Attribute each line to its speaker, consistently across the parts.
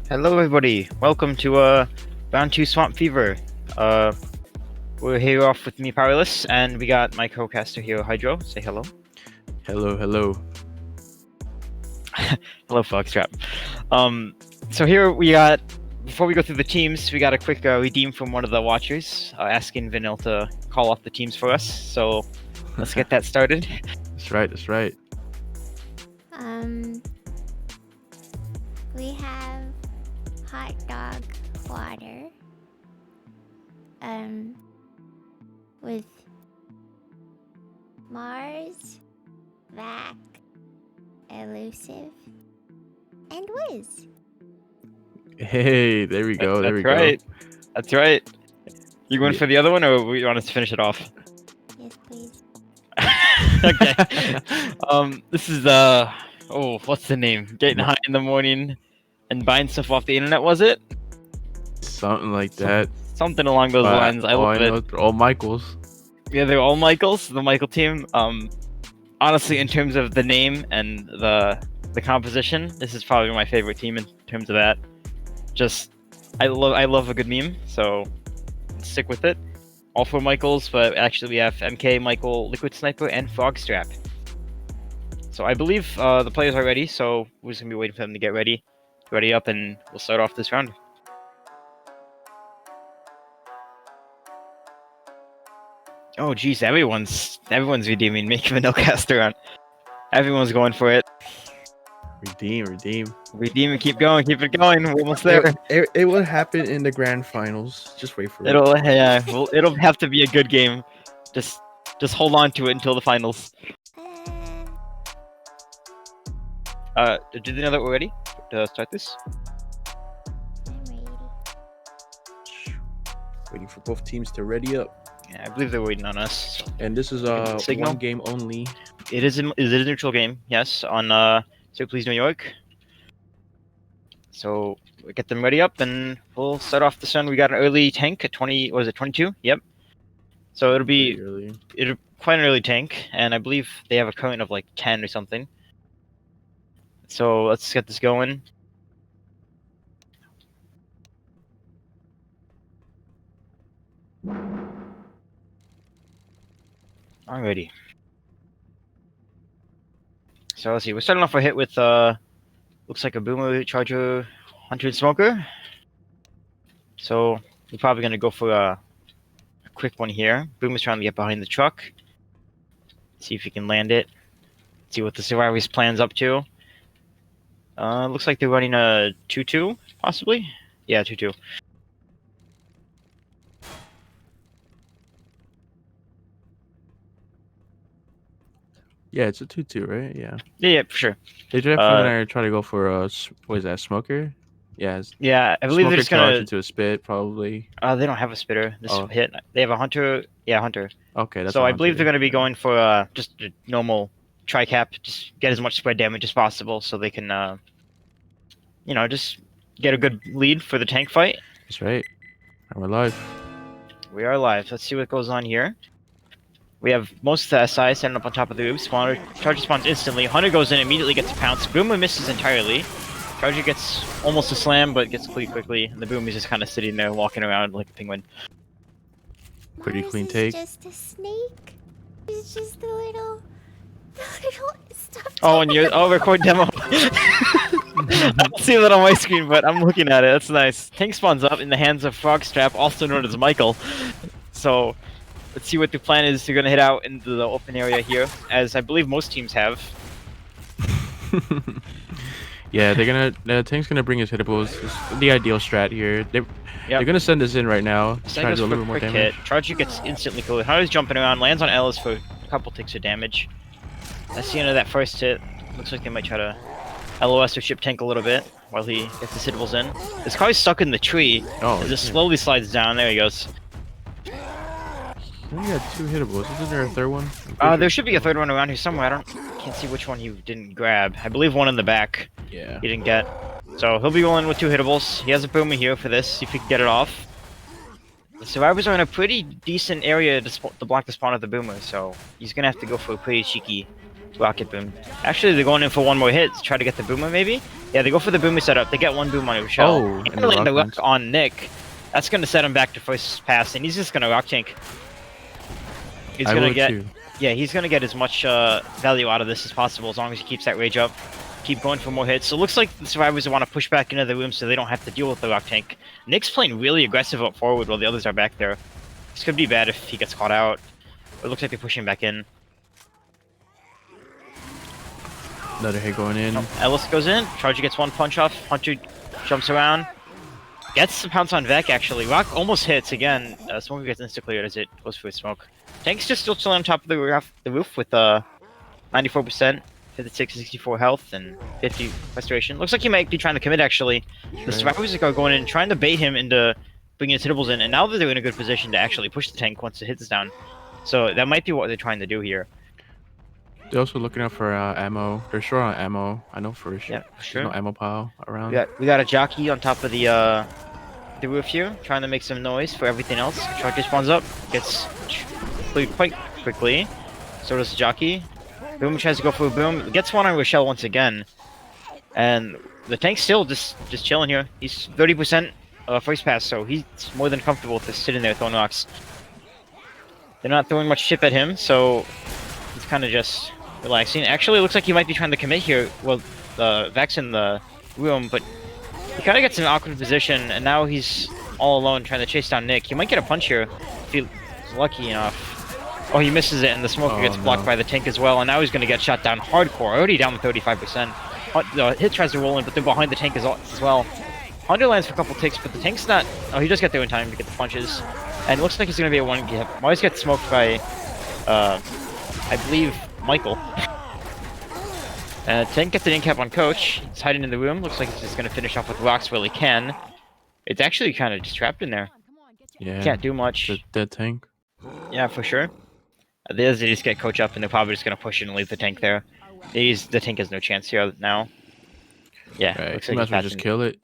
Speaker 1: Hello everybody, welcome to Round 2 Swamp Fever. We're here off with me, Powerless, and we got my co-caster here, Hydro. Say hello.
Speaker 2: Hello, hello.
Speaker 1: Hello, Foxtrap. So here we got, before we go through the teams, we got a quick redeem from one of the watchers, asking Vanille to call off the teams for us, so let's get that started.
Speaker 2: That's right, that's right.
Speaker 3: We have hot dog water. With Mars, Vac, Elusive, and Wiz.
Speaker 2: Hey, there we go, there we
Speaker 1: go. That's right. You going
Speaker 2: Yeah.
Speaker 1: for the other one, or you want us to finish it off?
Speaker 3: Yes, please.
Speaker 1: Okay. This is what's the name? Getting high in the morning and buying stuff off the internet, was it?
Speaker 2: Something like that.
Speaker 1: Something along those lines. I love it.
Speaker 2: They're all Michaels.
Speaker 1: Yeah, they're all Michaels, the Michael team. Honestly, in terms of the name and the composition, this is probably my favorite team in terms of that. I love a good meme, so stick with it. All four Michaels, but actually we have MK, Michael, Liquid Sniper, and Frogstrap. So I believe the players are ready, so we're just gonna be waiting for them to get ready up, and we'll start off this round. Oh geez, everyone's redeeming, making Vanille caster on. Everyone's going for it.
Speaker 2: Redeem.
Speaker 1: Redeem and keep going, keep it going. We're almost there.
Speaker 4: It will happen in the grand finals. Just wait for it.
Speaker 1: It'll have to be a good game. Just hold on to it until the finals. Do they know that we're ready to start this?
Speaker 3: I'm ready.
Speaker 4: Waiting for both teams to ready up.
Speaker 1: Yeah, I believe they're waiting on us. So.
Speaker 4: And this is
Speaker 1: Signal?
Speaker 4: one game only.
Speaker 1: It is a neutral game, yes, on So Please New York. So we get them ready up, and we'll start off this one. We got an early tank at 20. Was it 22? Yep. So it'll be quite an early tank, and I believe they have a current of like 10 or something. So let's get this going. Alrighty. So let's see. We're starting off a hit with looks like a Boomer, Charger, Hunter, and Smoker. So we're probably gonna go for a quick one here. Boomer's trying to get behind the truck. See if he can land it. See what the Survivor's plan's up to. Looks like they're running a 2-2, possibly. Yeah, 2-2.
Speaker 2: Yeah, it's a 2-2, right? Yeah.
Speaker 1: Yeah, for sure.
Speaker 2: They definitely gonna try to go for what is that, Smoker? Yeah.
Speaker 1: Yeah, I believe they're just gonna
Speaker 2: into a spit, probably.
Speaker 1: They don't have a spitter. This hit. They have a Hunter. Yeah, Hunter.
Speaker 2: Okay, that's.
Speaker 1: So I believe they're gonna be going for just a normal tri-cap. Just get as much spread damage as possible, so they can, just get a good lead for the tank fight.
Speaker 2: That's right. And we're live.
Speaker 1: We are live. Let's see what goes on here. We have most of the SI standing up on top of the roof. Spawner, Charger spawns instantly. Hunter goes in, immediately gets a pounce. Boomer misses entirely. Charger gets almost a slam, but gets clean quickly. And the Boomer's just kind of sitting there, walking around like a penguin.
Speaker 2: Pretty
Speaker 3: Mars
Speaker 2: clean
Speaker 3: is
Speaker 2: take.
Speaker 3: Just a snake. He's just the little stuff.
Speaker 1: Oh, and record demo. I don't see that on my screen, but I'm looking at it. That's nice. Tank spawns up in the hands of Frogstrap, also known as Michael. So let's see what the plan is. They're gonna hit out into the open area here, as I believe most teams have.
Speaker 2: Yeah, the tank's gonna bring his hittables. It's the ideal strat here. They're gonna send this in right now. Try to do a little bit more damage.
Speaker 1: Charger gets instantly killed. Hunter's jumping around, lands on Ellis for a couple ticks of damage. That's the end of that first hit. Looks like they might try to LOS or ship tank a little bit while he gets the hittables in. This car's stuck in the tree.
Speaker 2: Oh,
Speaker 1: it just slowly slides down. There he goes.
Speaker 2: I think you had 2 hittables. Isn't there a third one?
Speaker 1: There should be a third one around here somewhere. Can't see which one he didn't grab. I believe one in the back.
Speaker 2: Yeah.
Speaker 1: He didn't get. So he'll be rolling with 2 hittables. He has a boomer here for this. See if he can get it off. The survivors are in a pretty decent area to block the spawn of the boomer, so he's gonna have to go for a pretty cheeky rocket boom. Actually, they're going in for one more hit to try to get the boomer, maybe? Yeah, they go for the boomer setup. They get 1 boom on Rochelle.
Speaker 2: Oh,
Speaker 1: and the rock on Nick. That's gonna set him back to first pass, and he's just gonna rock tank. He's gonna get, yeah, he's gonna get as much value out of this as possible as long as he keeps that rage up. Keep going for more hits. So it looks like the survivors want to push back into the room so they don't have to deal with the rock tank. Nick's playing really aggressive up forward while the others are back there. This could be bad if he gets caught out. It looks like they're pushing back in.
Speaker 2: Another hit going in.
Speaker 1: Oh, Ellis goes in. Charger gets 1 punch off. Hunter jumps around. Gets the pounce on Vec, actually. Rock almost hits again. Smoker gets insta-cleared as it goes for a smoke. Tank's just still chilling on top of the roof with 94%, 56, 64 health, and 50 restoration. Looks like he might be trying to commit, actually. The survivors are going in, trying to bait him into bringing his hittables in, and now that they're in a good position to actually push the tank once the hit is down. So that might be what they're trying to do here.
Speaker 2: They're also looking out for ammo. They're short on ammo. I know for sure.
Speaker 1: Yeah, for sure.
Speaker 2: There's no ammo pile around.
Speaker 1: We got a jockey on top of the roof here, trying to make some noise for everything else. Charger spawns up, gets cleared quite quickly. So does the jockey. Boom tries to go for a boom, gets 1 on Rochelle once again. And the tank's still just chilling here. He's 30% first pass, so he's more than comfortable with just sitting there throwing rocks. They're not throwing much chip at him, so he's kind of just relaxing. Actually, it looks like he might be trying to commit here. Well, Vec's in the room, but he kind of gets in an awkward position, and now he's all alone trying to chase down Nick. He might get a punch here if he's lucky enough. Oh, he misses it, and the smoker gets blocked by the tank as well, and now he's going to get shot down hardcore. Already down to 35%. The hit tries to roll in, but they're behind the tank as well. Hunter lands for a couple ticks, but the tank's not... Oh, he just got there in time to get the punches. And it looks like he's going to be a 1 hit. Mars gets smoked by, I believe, Michael. Tank gets an in-cap on Coach. He's hiding in the room. Looks like he's just going to finish off with rocks while he can. It's actually kind of just trapped in there.
Speaker 2: Yeah.
Speaker 1: Can't do much.
Speaker 2: The dead tank.
Speaker 1: Yeah, for sure. They just get Coach up, and they're probably just going to push in and leave the tank there. The tank has no chance here now. Yeah,
Speaker 2: right.
Speaker 1: looks
Speaker 2: Like might as well just kill it.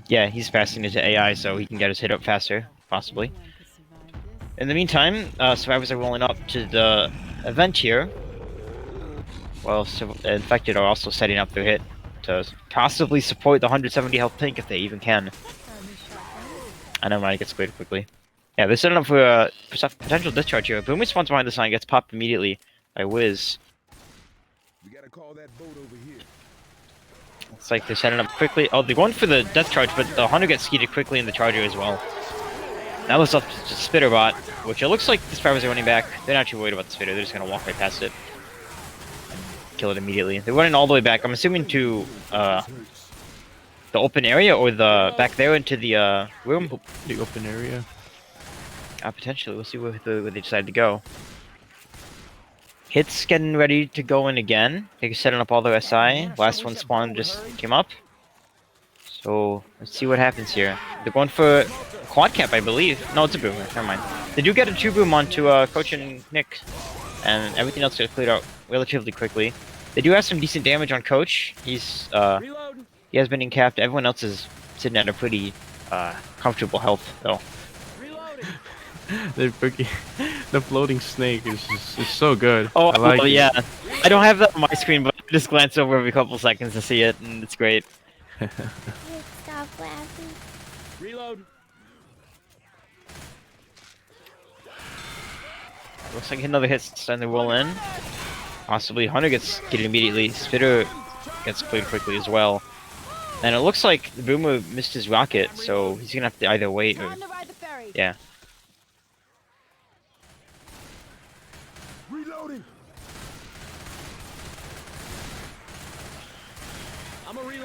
Speaker 1: Yeah, he's passing into AI, so he can get his hit up faster, possibly. In the meantime, survivors are rolling up to the event here. While infected are also setting up their hit to possibly support the 170 health tank if they even can. I know mine gets cleared quickly. Yeah, they're setting up for a potential discharge here. Boom spawns behind the sign, gets popped immediately by Wiz.
Speaker 5: We gotta call that boat over here.
Speaker 1: It's like they're setting up quickly. Oh, they're going for the death charge, but the Hunter gets skeeted quickly in the charger as well. Now it's up to Spitter bot, which it looks like the survivors are running back. They're not too worried about the Spitter, they're just gonna walk right past it. Kill it immediately. They're running all the way back, I'm assuming to the open area or the back there into the room.
Speaker 2: The open area.
Speaker 1: Potentially, we'll see where they decide to go. Hit's getting ready to go in again. They're setting up all their SI. Last one spawn just came up. So let's see what happens here. They're going for a quad cap, I believe. No, it's a boomer. Never mind. They do get a 2 boom onto Coach and Nick, and everything else gets cleared out relatively quickly. They do have some decent damage on Coach. He's he has been in-capped. Everyone else is sitting at a pretty comfortable health, though.
Speaker 2: The floating snake is so good.
Speaker 1: Oh,
Speaker 2: I like it.
Speaker 1: Yeah. I don't have that on my screen, but I just glance over every couple seconds to see it, and it's great.
Speaker 3: Stop laughing.
Speaker 5: Reload.
Speaker 1: Looks like another hit's starting to roll in. Possibly Hunter gets it immediately. Spitter gets cleared quickly as well. And it looks like the Boomer missed his rocket, so he's gonna have to either wait or... Yeah.
Speaker 5: Reloading.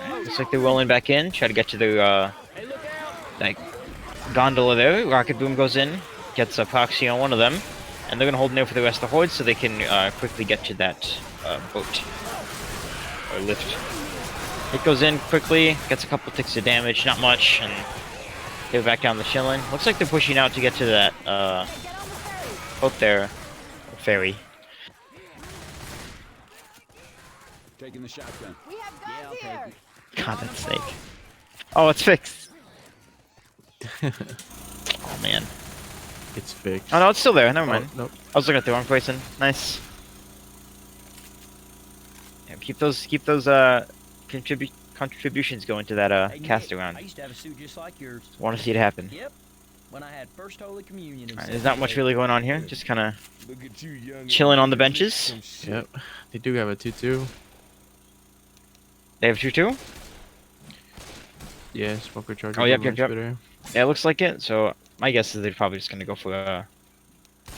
Speaker 1: Looks like they're rolling back in, try to get to the like gondola there. Rocket Boom goes in, gets a proxy on one of them, and they're gonna hold near for the rest of the horde so they can quickly get to that boat or lift. It goes in quickly, gets a couple ticks of damage, not much, and they're back down the chillin'. Looks like they're pushing out to get to that Both there. Fairy.
Speaker 5: Taking the shotgun.
Speaker 3: We have guys here.
Speaker 1: God, that snake. Oh, it's fixed. Oh man.
Speaker 2: It's fixed.
Speaker 1: Oh no, it's still there. Never mind.
Speaker 2: Nope.
Speaker 1: I was looking at the wrong person. Nice. Yeah, keep those contributions going to that
Speaker 6: Hey,
Speaker 1: cast
Speaker 6: Nick,
Speaker 1: around.
Speaker 6: I used to have a suit just like yours.
Speaker 1: Want to see it happen.
Speaker 6: Yep. When I had First Holy Communion. In
Speaker 1: Alright, there's not much really going on here. Just kind of
Speaker 5: Look at you, young
Speaker 1: chilling on the
Speaker 5: man.
Speaker 1: benches.
Speaker 5: Some shit.
Speaker 2: Yep. They do have a 2-2.
Speaker 1: They have 2-2.
Speaker 2: Yeah, smoker charger.
Speaker 1: Oh, yep,
Speaker 2: double
Speaker 1: yep.
Speaker 2: spitter.
Speaker 1: Yeah, it looks like it. So my guess is they're probably just gonna go for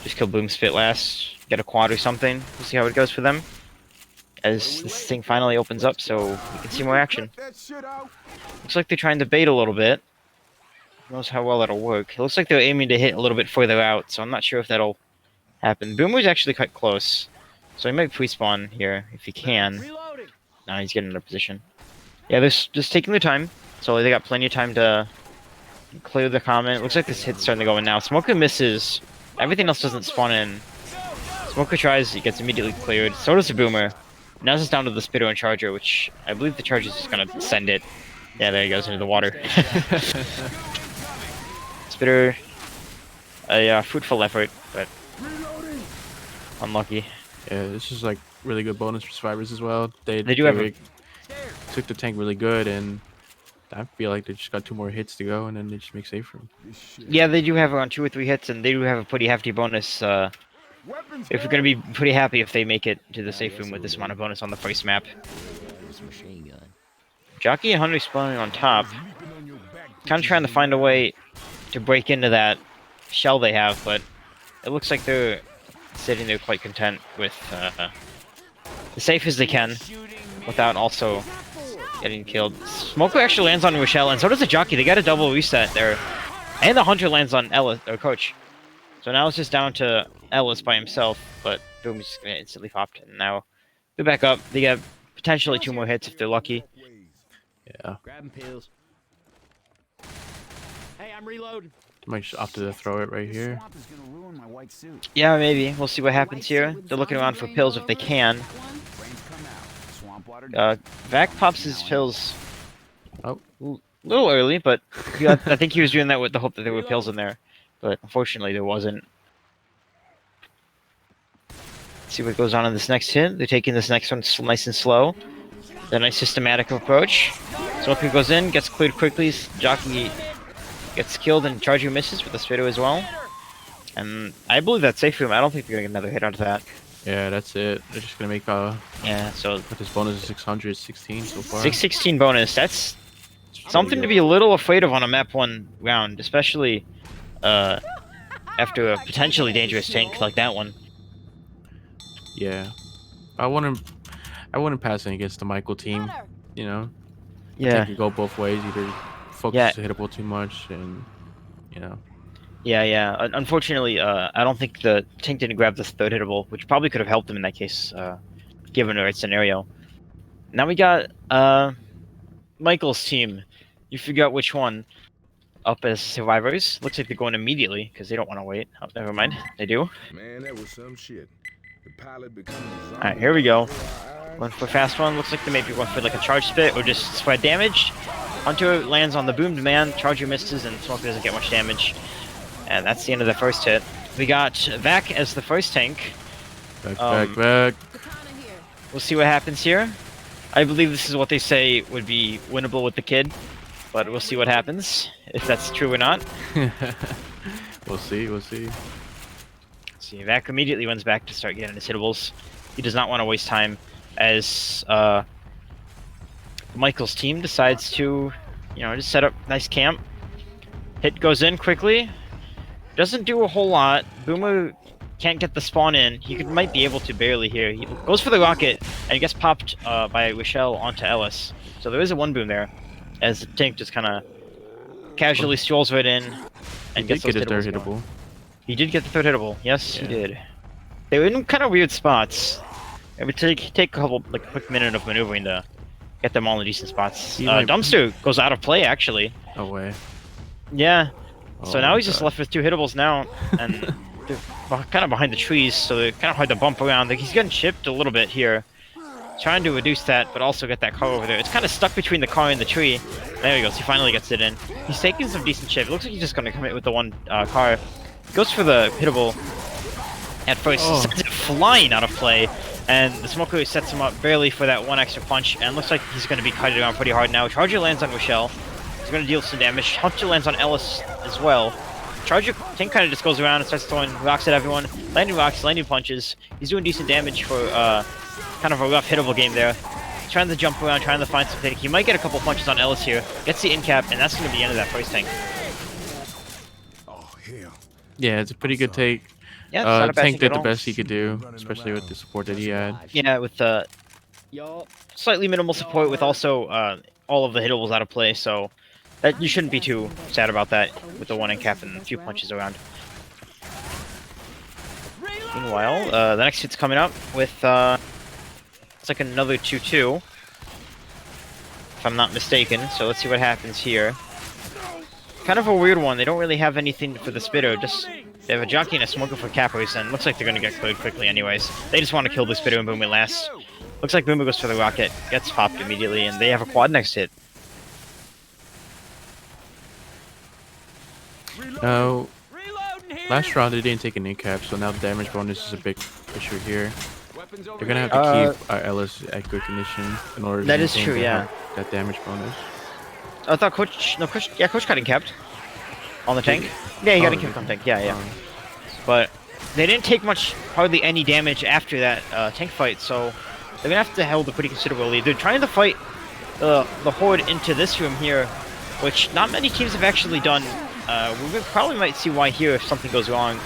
Speaker 1: just kill Boom Spit last, get a quad or something. We'll see how it goes for them. As this thing finally opens up, so we can see more action.
Speaker 5: Cut that shit out.
Speaker 1: Looks like they're trying to bait a little bit. Who knows how well that'll work. It looks like they're aiming to hit a little bit further out, so I'm not sure if that'll happen. Boomer's actually quite close, so he might pre-spawn here if he can.
Speaker 6: Reloading.
Speaker 1: Now he's getting in a position. Yeah, they're just taking their time, so they got plenty of time to clear the comment. Looks like this hit's starting to go in now. Smoker misses. Everything else doesn't spawn in. Smoker tries, he gets immediately cleared. So does the Boomer. Now it's just down to the Spitter and Charger, which I believe the Charger's just gonna send it. Yeah, there he goes into the water. Spitter, a fruitful effort, but unlucky.
Speaker 2: Yeah, this is like really good bonus for survivors as well.
Speaker 1: They do have a-
Speaker 2: took the tank really good, and I feel like they just got 2 more hits to go, and then they just make safe room.
Speaker 5: This shit.
Speaker 1: Yeah, they do have around 2 or 3 hits, and they do have a pretty hefty bonus.
Speaker 5: Weapons
Speaker 1: If we're gonna be pretty happy if they make it to the safe room with this amount of bonus on the first map.
Speaker 6: Machine gun.
Speaker 1: Jockey and Hunter spawning on top.
Speaker 5: leaping on your back.
Speaker 1: Kind of trying to find a way to break into that shell they have, but it looks like they're sitting there quite content with as safe as they can without also getting killed. Smoker actually lands on Rochelle, and so does the Jockey. They got a double reset there. And the Hunter lands on Ellis, or Coach. So now it's just down to Ellis by himself, but Boom is just gonna instantly popped. And now they're back up. They get potentially 2 more hits if they're lucky.
Speaker 2: Yeah,
Speaker 6: Grabbing pills. Hey, I'm reloading.
Speaker 2: might just opt to throw it right here.
Speaker 6: Swamp is gonna ruin my white suit.
Speaker 1: Yeah, maybe. We'll see what happens here. They're looking around for pills if they can.
Speaker 6: Brains come out. Swamp water.
Speaker 1: Vac pops his pills
Speaker 2: Oh.
Speaker 1: a little early, but I think he was doing that with the hope that there were pills in there. But unfortunately, there wasn't. Let's see what goes on in this next hit. They're taking this next one nice and slow. A nice systematic approach. Smoker goes in, gets cleared quickly. Jockey gets killed, and Charger misses with the Spitter as well. And I believe that's safe room. I don't think they're gonna get another hit onto that.
Speaker 2: Yeah, that's it. They're just gonna make
Speaker 1: Yeah, so
Speaker 2: put this bonus to 616 so far.
Speaker 1: 616 bonus. That's something to be a little afraid of on a map 1 round, especially after a potentially dangerous tank like that one.
Speaker 2: Yeah, I wouldn't pass it against the Michael team. You know,
Speaker 1: Yeah,
Speaker 2: it could go both ways. Either focus the hittable too much, and you know.
Speaker 1: yeah. Unfortunately, I don't think the tank didn't grab the 3rd hittable, which probably could have helped him in that case, given the right scenario. Now we got Michael's team. You figure out which one. Up as survivors. Looks like they're going immediately because they don't want to wait. Oh, never mind. They do.
Speaker 5: Man, that was some shit. The pilot becoming a zombie.
Speaker 1: Alright, here we go.
Speaker 5: before our eyes.
Speaker 1: One for fast one. Looks like they may be going for like a charge spit or just spread damage. Hunter lands on the boomed man. Charger misses and Smoker doesn't get much damage. And that's the end of the first hit. We got Vac as the first tank.
Speaker 2: Back.
Speaker 1: We'll see what happens here. I believe this is what they say would be winnable with the kid. But we'll see what happens, if that's true or not.
Speaker 2: We'll see.
Speaker 1: Let's see, Vac immediately runs back to start getting his hittables. He does not want to waste time as Michael's team decides to, just set up nice camp. Hit goes in quickly. Doesn't do a whole lot. Boomer can't get the spawn in. He might be able to barely here. He goes for the rocket and gets popped by Rochelle onto Ellis. So there is a 1 boom there, as the tank just kind of casually strolls right in and gets those
Speaker 2: his 3rd
Speaker 1: hittables going.
Speaker 2: hittable.
Speaker 1: He did get the 3rd hittable. Yes, he
Speaker 2: Yeah.
Speaker 1: did. They were in kind of weird spots. It would take a quick minute of maneuvering to get them all in decent spots.
Speaker 2: He might-
Speaker 1: Dumpster goes out of play, actually.
Speaker 2: No way.
Speaker 1: Yeah. So
Speaker 2: Oh
Speaker 1: now
Speaker 2: my
Speaker 1: he's just
Speaker 2: God.
Speaker 1: left with 2 hittables now, and kind of behind the trees, so they're kind of hard to bump around. Like, he's getting chipped a little bit here. Trying to reduce that, but also get that car over there. It's kind of stuck between the car and the tree. There he goes. He finally gets it in. He's taking some decent chip. It looks like he's just going to commit with the one car. Goes for the hittable at first. Sends it flying out of play. And the smoker sets him up barely for that one extra punch. And looks like he's going to be cutting around pretty hard now. Charger lands on Rochelle. He's going to deal some damage. Hunter lands on Ellis as well. Charger tank kind of just goes around and starts throwing rocks at everyone. Landing rocks, landing punches. He's doing decent damage for kind of a rough hittable game there. He's trying to jump around, trying to find something. He might get a couple punches on Ellis here. Gets the in cap, and that's going to be the end of that first tank.
Speaker 5: Oh, hell.
Speaker 2: Yeah, it's a pretty good take.
Speaker 1: Yeah, it's not a bad
Speaker 2: Tank did
Speaker 1: at
Speaker 2: the
Speaker 1: all.
Speaker 2: best he could do, especially with the support that he had.
Speaker 1: Yeah, with the slightly minimal support, with also all of the hittables out of play, so that you shouldn't be too sad about that with the one in cap and a few punches around. Meanwhile, the next hit's coming up with it's like another 2-2, if I'm not mistaken. So let's see what happens here. Kind of a weird one. They don't really have anything for the Spitter. Just they have a jockey and a smoker for cappers, and looks like they're gonna get cleared quickly anyways. They just want to kill the Spitter and Boomer last. Looks like Boomer goes for the rocket, gets popped immediately, and they have a quad next hit.
Speaker 2: Last round they didn't take an in-cap, so now the damage bonus is a big issue here. They're gonna have to keep Ellis at good condition in order to
Speaker 1: That is
Speaker 2: maintain
Speaker 1: true, yeah.
Speaker 2: that damage bonus.
Speaker 1: I thought Coach got him capped on the tank. Yeah, he got him capped on tank. Yeah. But they didn't take hardly any damage after that tank fight, so they're gonna have to hold a pretty considerable lead. They're trying to fight the Horde into this room here, which not many teams have actually done. We probably might see why here if something goes wrong.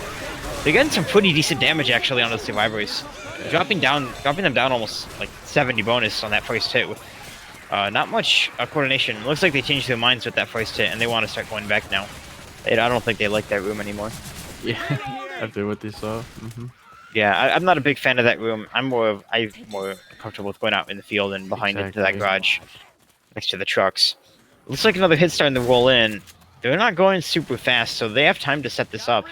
Speaker 1: They're getting some pretty decent damage actually on the survivors. Dropping them down almost like 70 bonus on that first hit with not much coordination. Looks like they changed their minds with that first hit and they want to start going back now. I don't think they like that room anymore.
Speaker 2: Yeah, after what they saw.
Speaker 1: Yeah, I'm not a big fan of that room. I'm more comfortable with going out in the field and behind into that garage next to the trucks. Looks like another hit starting to roll in. They're not going super fast, so they have time to set this up.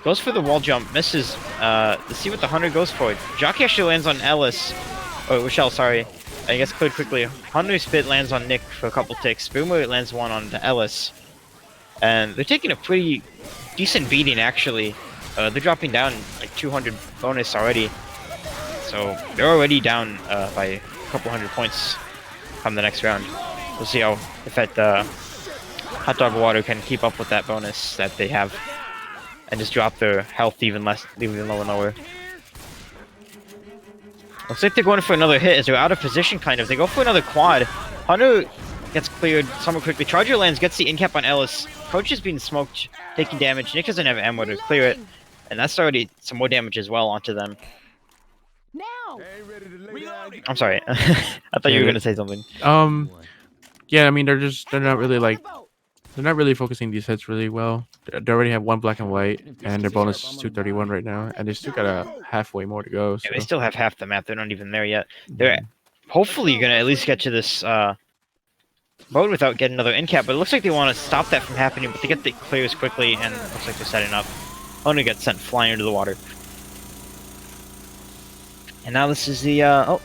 Speaker 1: Goes for the wall jump, misses. Let's see what the Hunter goes for. Jockey actually lands on Ellis. Oh, Rochelle, sorry. I guess cleared quickly. Hunter spit lands on Nick for a couple ticks. Boomer lands one on Ellis. And they're taking a pretty decent beating, actually. They're dropping down like 200 bonus already. So they're already down by a couple hundred points come the next round. We'll see if that hot dog water can keep up with that bonus that they have and just drop their health even lower and lower. Looks like they're going for another hit as they're out of position kind of. They go for another quad. Hunter gets cleared somewhat quickly. Charger lands, gets the in-cap on Ellis. Coach is being smoked, taking damage. Nick doesn't have ammo to clear it. And that's already some more damage as well onto them.
Speaker 3: Now!
Speaker 1: I'm sorry. I thought you were going to say something.
Speaker 2: Yeah, I mean they're not really focusing these hits really well. They already have one black and white, and their bonus is 231 right now, and they still got a halfway more to go. So.
Speaker 1: Yeah, they still have half the map. They're not even there yet. They're hopefully going to at least get to this mode without getting another in cap, but it looks like they want to stop that from happening, but they get the clears quickly, and it looks like they're setting up. Hunter gets sent flying into the water. And now this is the, oh.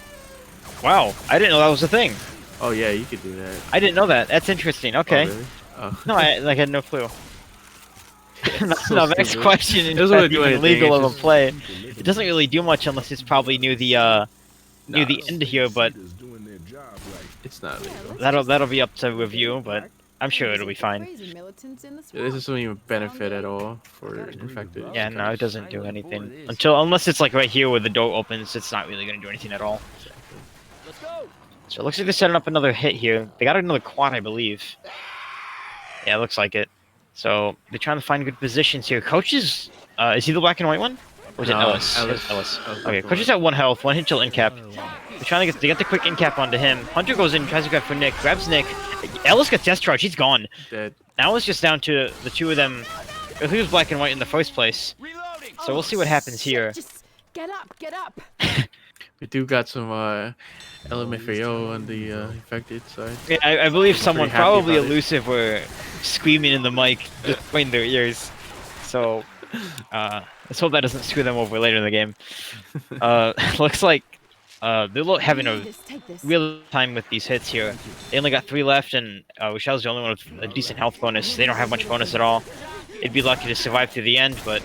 Speaker 1: Wow, I didn't know that was a thing.
Speaker 2: Oh yeah, you could do that.
Speaker 1: I didn't know that. That's interesting. Okay.
Speaker 2: Oh, really? Oh.
Speaker 1: No, I had no clue.
Speaker 2: So
Speaker 1: no, next
Speaker 2: stupid.
Speaker 1: question is
Speaker 2: Doesn't really do
Speaker 1: even
Speaker 2: anything,
Speaker 1: legal
Speaker 2: it's
Speaker 1: of a
Speaker 2: just-
Speaker 1: play. It doesn't really do much unless it's probably near the end here, but
Speaker 2: It's not legal.
Speaker 1: that'll be up to review, but I'm sure it'll be fine.
Speaker 2: Yeah, this doesn't even benefit at all for infected.
Speaker 1: Yeah, no, it doesn't do anything unless it's like right here where the door opens. It's not really gonna do anything at all. So it looks like they're setting up another hit here. They got another quad, I believe. Yeah, it looks like it. So they're trying to find good positions here. Coach is he the black and white one? Or is it Ellis? Ellis. Okay, Coach is at 1 health, 1 hit till in cap. They're trying to get the quick in cap onto him. Hunter goes in, tries to grab for Nick, grabs Nick. Ellis gets death charge, he's gone.
Speaker 2: Dead.
Speaker 1: Now it's just down to the two of them. Who was black and white in the first place? So we'll see what happens here.
Speaker 3: Just get up, get up.
Speaker 2: We do got some LMFAO on the infected side.
Speaker 1: Yeah, I believe someone,
Speaker 2: happy
Speaker 1: probably
Speaker 2: about it.
Speaker 1: elusive, were screaming in the mic, just in their ears. So Let's hope that doesn't screw them over later in the game. Looks like they're having a real time with these hits here. They only got 3 left, and Rochelle's the only one with a decent health bonus. They don't have much bonus at all. They'd be lucky to survive through the end, but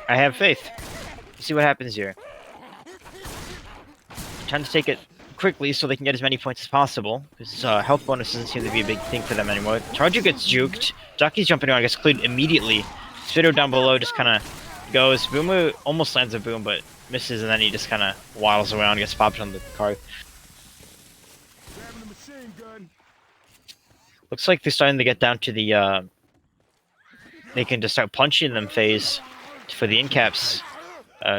Speaker 1: I have faith. Let's see what happens here. Trying to take it quickly so they can get as many points as possible, because health bonus doesn't seem to be a big thing for them anymore. Charger gets juked. Jockey's jumping around, gets cleared immediately. Spitter down below just kind of goes. Boomer almost lands a boom, but misses, and then he just kind of waddles around, gets popped on the car. Looks like they're starting to get down to the they can just start punching them phase for the in-caps.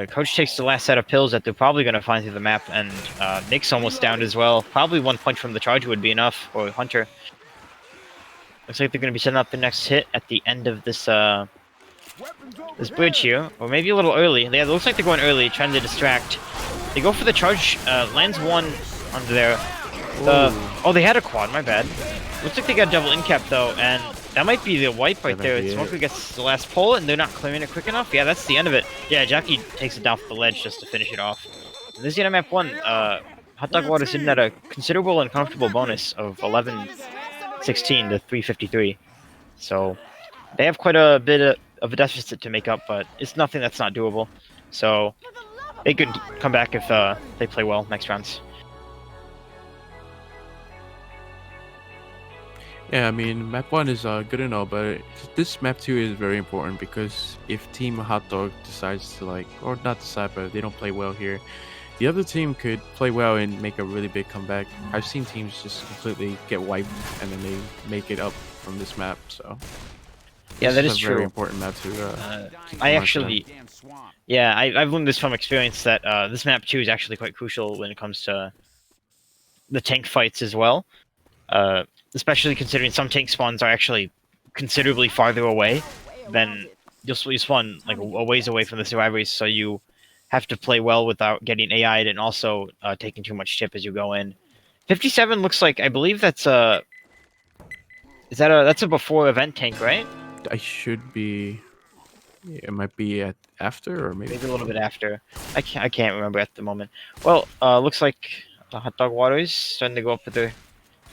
Speaker 1: Coach takes the last set of pills that they're probably going to find through the map, and Nick's almost downed as well. Probably 1 punch from the Charger would be enough, or Hunter. Looks like they're going to be setting up the next hit at the end of this this bridge here, or maybe a little early. Yeah, it looks like they're going early, trying to distract. They go for the charge, lands 1 under there. Oh, they had a quad, my bad. Looks like they got double in-cap though, and that might be the wipe right there. Smoker gets the last pull, and they're not clearing it quick enough. Yeah, that's the end of it. Yeah, Jockey takes it down for the ledge just to finish it off. And this is the end of map 1. Hot Dog Water sitting at a considerable and comfortable bonus of 11-16 to 353. So they have quite a bit of a deficit to make up, but it's nothing that's not doable. So they could come back if they play well next rounds.
Speaker 2: Yeah, I mean, map 1 is good and all, but this map 2 is very important because if Team Hot Dog decides to or not decide, but they don't play well here, the other team could play well and make a really big comeback. I've seen teams just completely get wiped and then they make it up from this map, so...
Speaker 1: Yeah, that is
Speaker 2: a
Speaker 1: true.
Speaker 2: Very important map to.
Speaker 1: I actually, yeah, I've learned this from experience that this map 2 is actually quite crucial when it comes to the tank fights as well. Especially considering some tank spawns are actually considerably farther away than you spawn like a ways away from the survivors, so you have to play well without getting AI'd and also taking too much chip as you go in. 57 looks like, I believe that's a that's a before event tank, right?
Speaker 2: I should be. It might be at after, or maybe
Speaker 1: a little bit after. I can't remember at the moment. Well, looks like the Hot Dog Waters starting to go up with the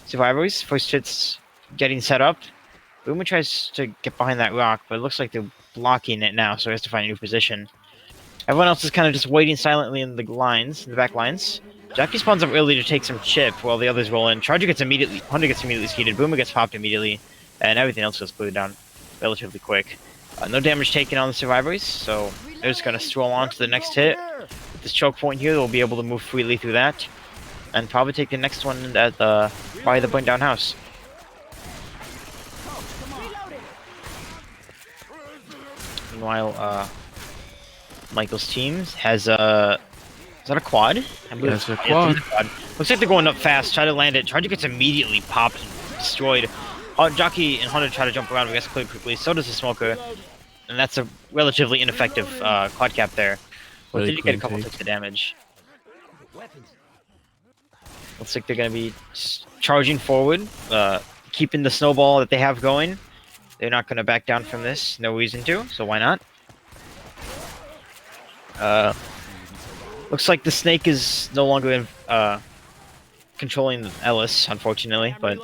Speaker 1: survivors. First hit's getting set up. Boomer tries to get behind that rock, but it looks like they're blocking it now, so he has to find a new position. Everyone else is kind of just waiting silently in the lines, in the back lines. Jockey spawns up early to take some chip while the others roll in. Hunter gets immediately skeeted. Boomer gets popped immediately, and everything else goes cleared down relatively quick. No damage taken on the survivors, so they're just going to stroll on to the next hit. With this choke point here, they'll be able to move freely through that, and probably take the next one at by the burnt down house. Meanwhile, Michael's team has a... Is that a quad? I believe
Speaker 2: it's a quad.
Speaker 1: Looks like they're going up fast. Try to land it. Charger gets immediately popped and destroyed. Jockey and Hunter try to jump around, but gets cleared quickly. So does the Smoker. And that's a relatively ineffective quad cap there. But did you get a couple ticks of damage? Looks like they're going to be charging forward, keeping the snowball that they have going. They're not going to back down from this. No reason to, so why not? Looks like the snake is no longer controlling Ellis, unfortunately, but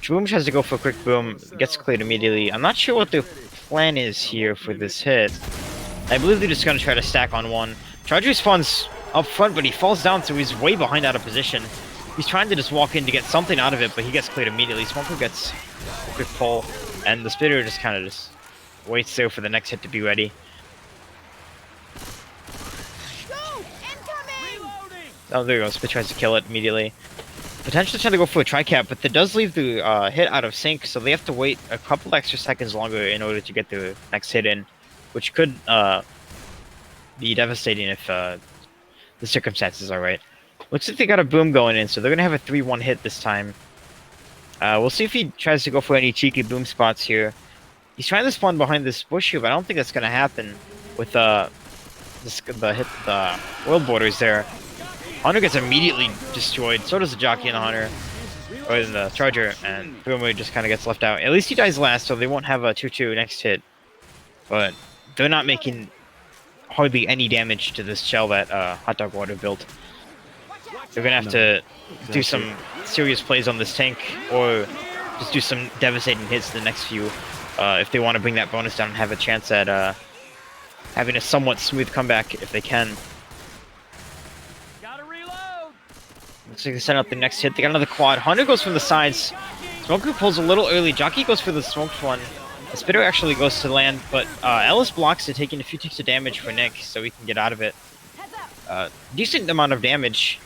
Speaker 1: Boom tries to go for a quick boom, gets cleared immediately. I'm not sure what the plan is here for this hit. I believe they're just going to try to stack on one. Charger spawns up front, but he falls down, so he's way behind out of position. He's trying to just walk in to get something out of it, but he gets cleared immediately. Smoker gets a quick pull, and the Spitter just kind of just waits there for the next hit to be ready. Oh, there you go. Spit tries to kill it immediately. Potentially trying to go for a tri-cap, but that does leave the hit out of sync, so they have to wait a couple extra seconds longer in order to get the next hit in, which could be devastating if the circumstances are right. Looks like they got a boom going in, so they're going to have a 3-1 hit this time. We'll see if he tries to go for any cheeky boom spots here. He's trying to spawn behind this bush here, but I don't think that's going to happen with the world borders there. Hunter gets immediately destroyed, so does the Jockey and the Hunter. or in the Charger, and Boomer just kind of gets left out. At least he dies last, so they won't have a 2-2 next hit. But they're not making hardly any damage to this shell that Hotdog Water built. They're gonna have to do some serious plays on this tank, or just do some devastating hits the next few, if they want to bring that bonus down and have a chance at having a somewhat smooth comeback if they can. Looks like they set up the next hit. They got another quad. Hunter goes from the sides. Smoker pulls a little early. Jockey goes for the smoked one. The Spitter actually goes to land, but Ellis blocks it, taking a few ticks of damage for Nick, so he can get out of it. Decent amount of damage,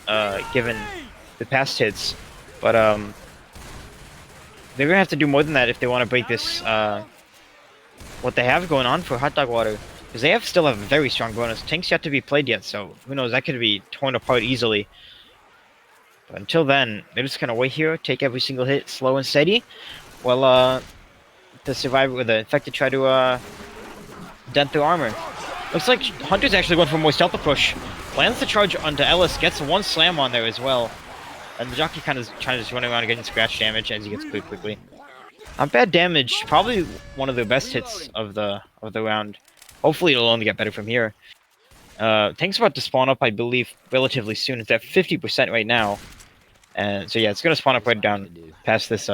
Speaker 1: given the past hits, but they're gonna have to do more than that if they want to break this, what they have going on for Hotdog Water, because they still have a very strong bonus. Tank's yet to be played yet, so who knows, that could be torn apart easily. But until then, they're just gonna wait here, take every single hit slow and steady, while the Survivor or the Infected try to dent their armor. Looks like Hunter's actually going for a more stealth approach. Lands the charge onto Ellis, gets one slam on there as well. And the Jockey kind of trying to just run around and getting scratch damage as he gets cleared quickly. Not bad damage, probably one of the best hits of the round. Hopefully it'll only get better from here. Tank's about to spawn up, I believe, relatively soon. It's at 50% right now. And so yeah, it's gonna spawn up right down past this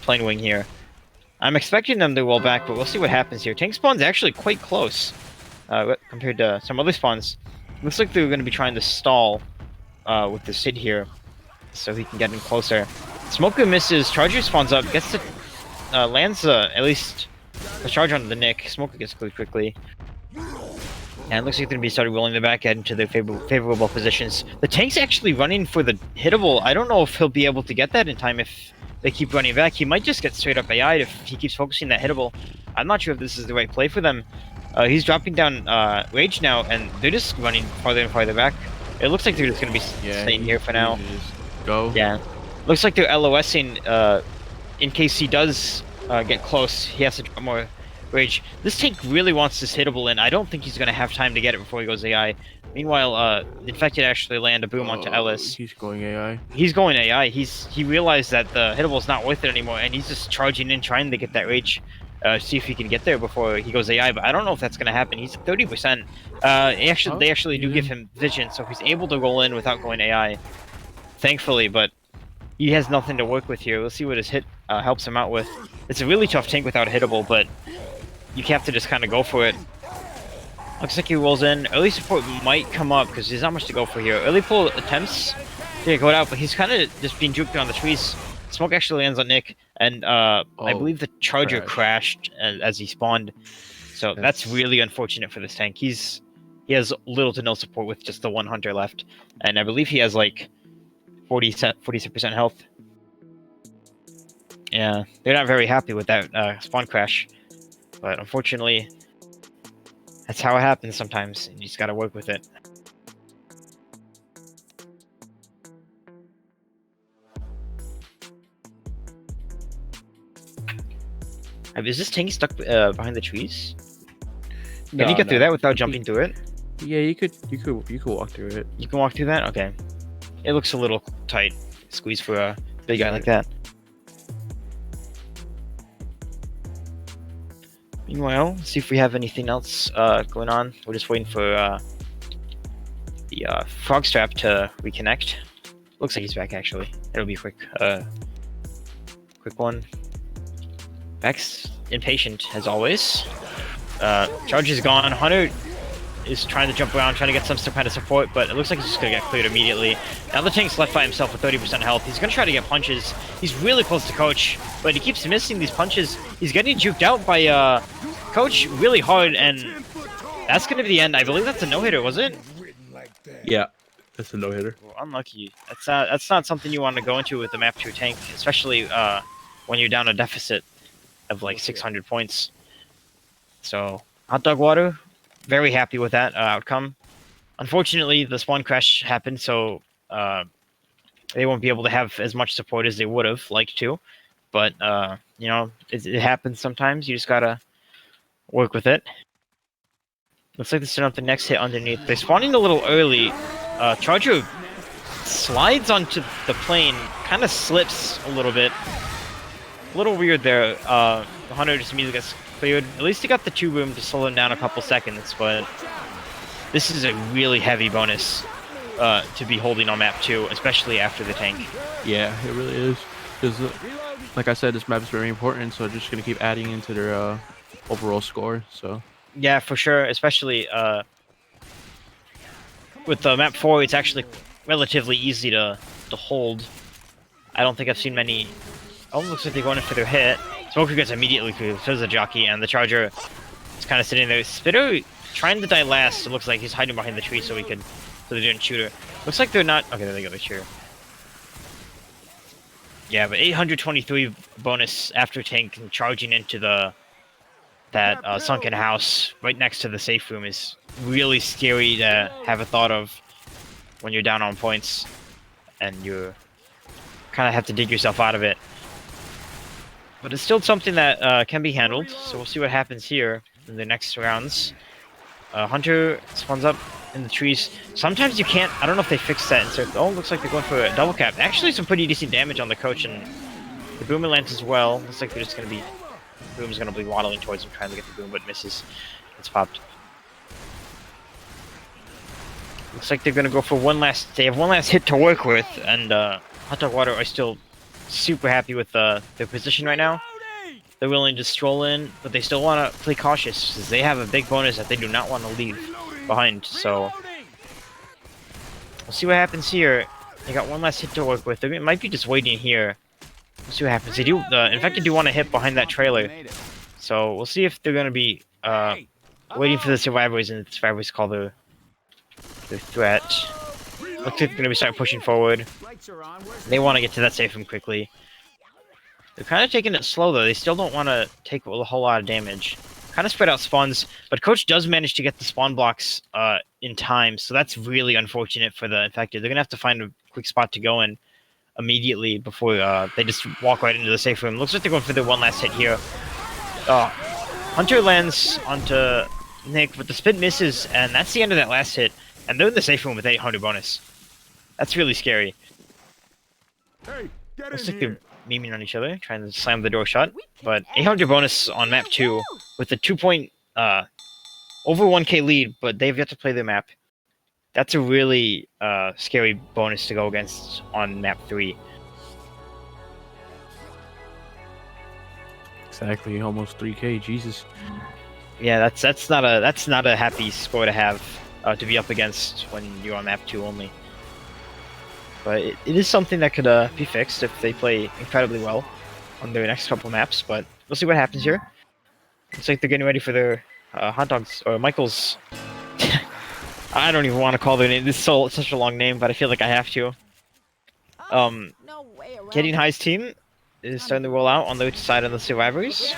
Speaker 1: plane wing here. I'm expecting them to roll back, but we'll see what happens here. Tank spawn's actually quite close compared to some other spawns. Looks like they're going to be trying to stall with this hit here, so he can get in closer. Smoker misses, Charger spawns up, gets to lands at least a charge onto the Nick. Smoker gets cleared quickly. And it looks like they're going to be starting rolling the back end into their favorable positions. The Tank's actually running for the hittable. I don't know if he'll be able to get that in time if they keep running back. He might just get straight up AI'd if he keeps focusing that hittable. I'm not sure if this is the right play for them. He's dropping down Rage now, and they're just running farther and farther back. It looks like they're just going to be staying here for now.
Speaker 2: Just go.
Speaker 1: Yeah. Looks like they're LOSing in case he does get close. He has to drop more Rage. This tank really wants this hittable in. I don't think he's going to have time to get it before he goes AI. Meanwhile, Infected actually land a boom onto Ellis.
Speaker 2: He's going AI.
Speaker 1: He's going AI. He realized that the hittable's not worth it anymore, and he's just charging in, trying to get that Rage. See if he can get there before he goes AI, but I don't know if that's going to happen. He's 30%. They actually do give him vision, so he's able to roll in without going AI. Thankfully, but he has nothing to work with here. Let's see what his hit helps him out with. It's a really tough tank without a hittable, but you have to just kind of go for it. Looks like he rolls in. Early support might come up because there's not much to go for here. Early pull attempts to go out, but he's kind of just being juked on the trees. Smoke actually lands on Nick, and I believe the Charger crashed as he spawned. So that's really unfortunate for this tank. He has little to no support with just the one Hunter left, and I believe he has like 40% health. Yeah, they're not very happy with that spawn crash, but unfortunately, that's how it happens sometimes, and you just gotta work with it. Is this tank stuck behind the trees? Can you get through that without jumping through it?
Speaker 2: Yeah, you could walk through it.
Speaker 1: You can walk through that? Okay. It looks a little tight. Squeeze for a big guy like that. Meanwhile, let's see if we have anything else going on. We're just waiting for the Frog Strap to reconnect. Looks like he's back actually. It'll be quick. Quick one. Beck's impatient as always. Charge is gone. Hunter is trying to jump around, trying to get some kind of support, but it looks like he's just gonna get cleared immediately. Now the tank's left by himself with 30% health. He's gonna try to get punches. He's really close to Coach, but he keeps missing these punches. He's getting juked out by Coach really hard, and that's gonna be the end. I believe that's a no-hitter, was it?
Speaker 4: Yeah, that's a no-hitter.
Speaker 1: Well, unlucky. That's not something you want to go into with the map 2 tank, especially when you're down a deficit of like 600 points. So, Hotdog Water, very happy with that outcome. Unfortunately, the spawn crash happened, so they won't be able to have as much support as they would have liked to. But, you know, it happens sometimes. You just gotta work with it. Looks like they're setting up the next hit underneath. They're spawning a little early. Charger slides onto the plane, kind of slips a little bit. A little weird there. The Hunter just immediately gets cleared. At least he got the 2 boom to slow him down a couple seconds, but this is a really heavy bonus to be holding on map 2, especially after the tank.
Speaker 2: Yeah, it really is. Because, like I said, this map is very important, so just gonna keep adding into their overall score. So
Speaker 1: Yeah, for sure. Especially with map 4, it's actually relatively easy to hold. I don't think I've seen many. Oh, looks like they're going in for their hit. Smoker gets immediately cleared. So does the jockey, and the charger is kind of sitting there. Spitter trying to die last. It looks like he's hiding behind the tree so they didn't shoot her. Looks like they're not. Okay, there they go. They shoot her. Yeah, but 823 bonus after tank and charging into that sunken house right next to the safe room is really scary to have a thought of when you're down on points and you kind of have to dig yourself out of it. But it's still something that can be handled, so we'll see what happens here in the next rounds. Hunter spawns up in the trees. Sometimes you can't. I don't know if they fixed that. Oh, looks like they're going for a double cap. Actually, some pretty decent damage on the coach and the boomer lands as well. Looks like they're just going to be. Boom's going to be waddling towards him, trying to get the boom, but misses. It's popped. Looks like they're going to go for one last. They have one last hit to work with, and hotdog water are still super happy with their position right now. They're willing to stroll in, but they still want to play cautious because they have a big bonus that they do not want to leave behind. So we'll see what happens here. They got one last hit to work with. They might be just waiting here. We'll see what happens. They do. In fact, they do want to hit behind that trailer. So we'll see if they're going to be waiting for the survivors, and the survivors call their threat. Looks like they're going to be starting pushing forward. They want to get to that safe room quickly. They're kind of taking it slow, though. They still don't want to take a whole lot of damage. Kind of spread out spawns, but Coach does manage to get the spawn blocks in time, so that's really unfortunate for the infected. They're going to have to find a quick spot to go in immediately before they just walk right into the safe room. Looks like they're going for their one last hit here. Hunter lands onto Nick, but the spin misses, and that's the end of that last hit. And they're in the safe room with 800 bonus. That's really scary.
Speaker 5: Hey, get
Speaker 1: Looks
Speaker 5: in
Speaker 1: like
Speaker 5: here.
Speaker 1: they're memeing on each other, trying to slam the door shut. But 800 bonus on map 2 with a 2 point over 1k lead, but they've yet to play their map. That's a really scary bonus to go against on map 3.
Speaker 2: exactly, almost 3K. Jesus.
Speaker 1: Yeah, that's not a happy score to have to be up against when you're on map 2 only. But it is something that could be fixed if they play incredibly well on their next couple maps. But we'll see what happens here. Looks like they're getting ready for their hot dogs or Michael's. I don't even want to call their name. This is such a long name, but I feel like I have to. Getting High's team is starting to roll out on the side of the survivors.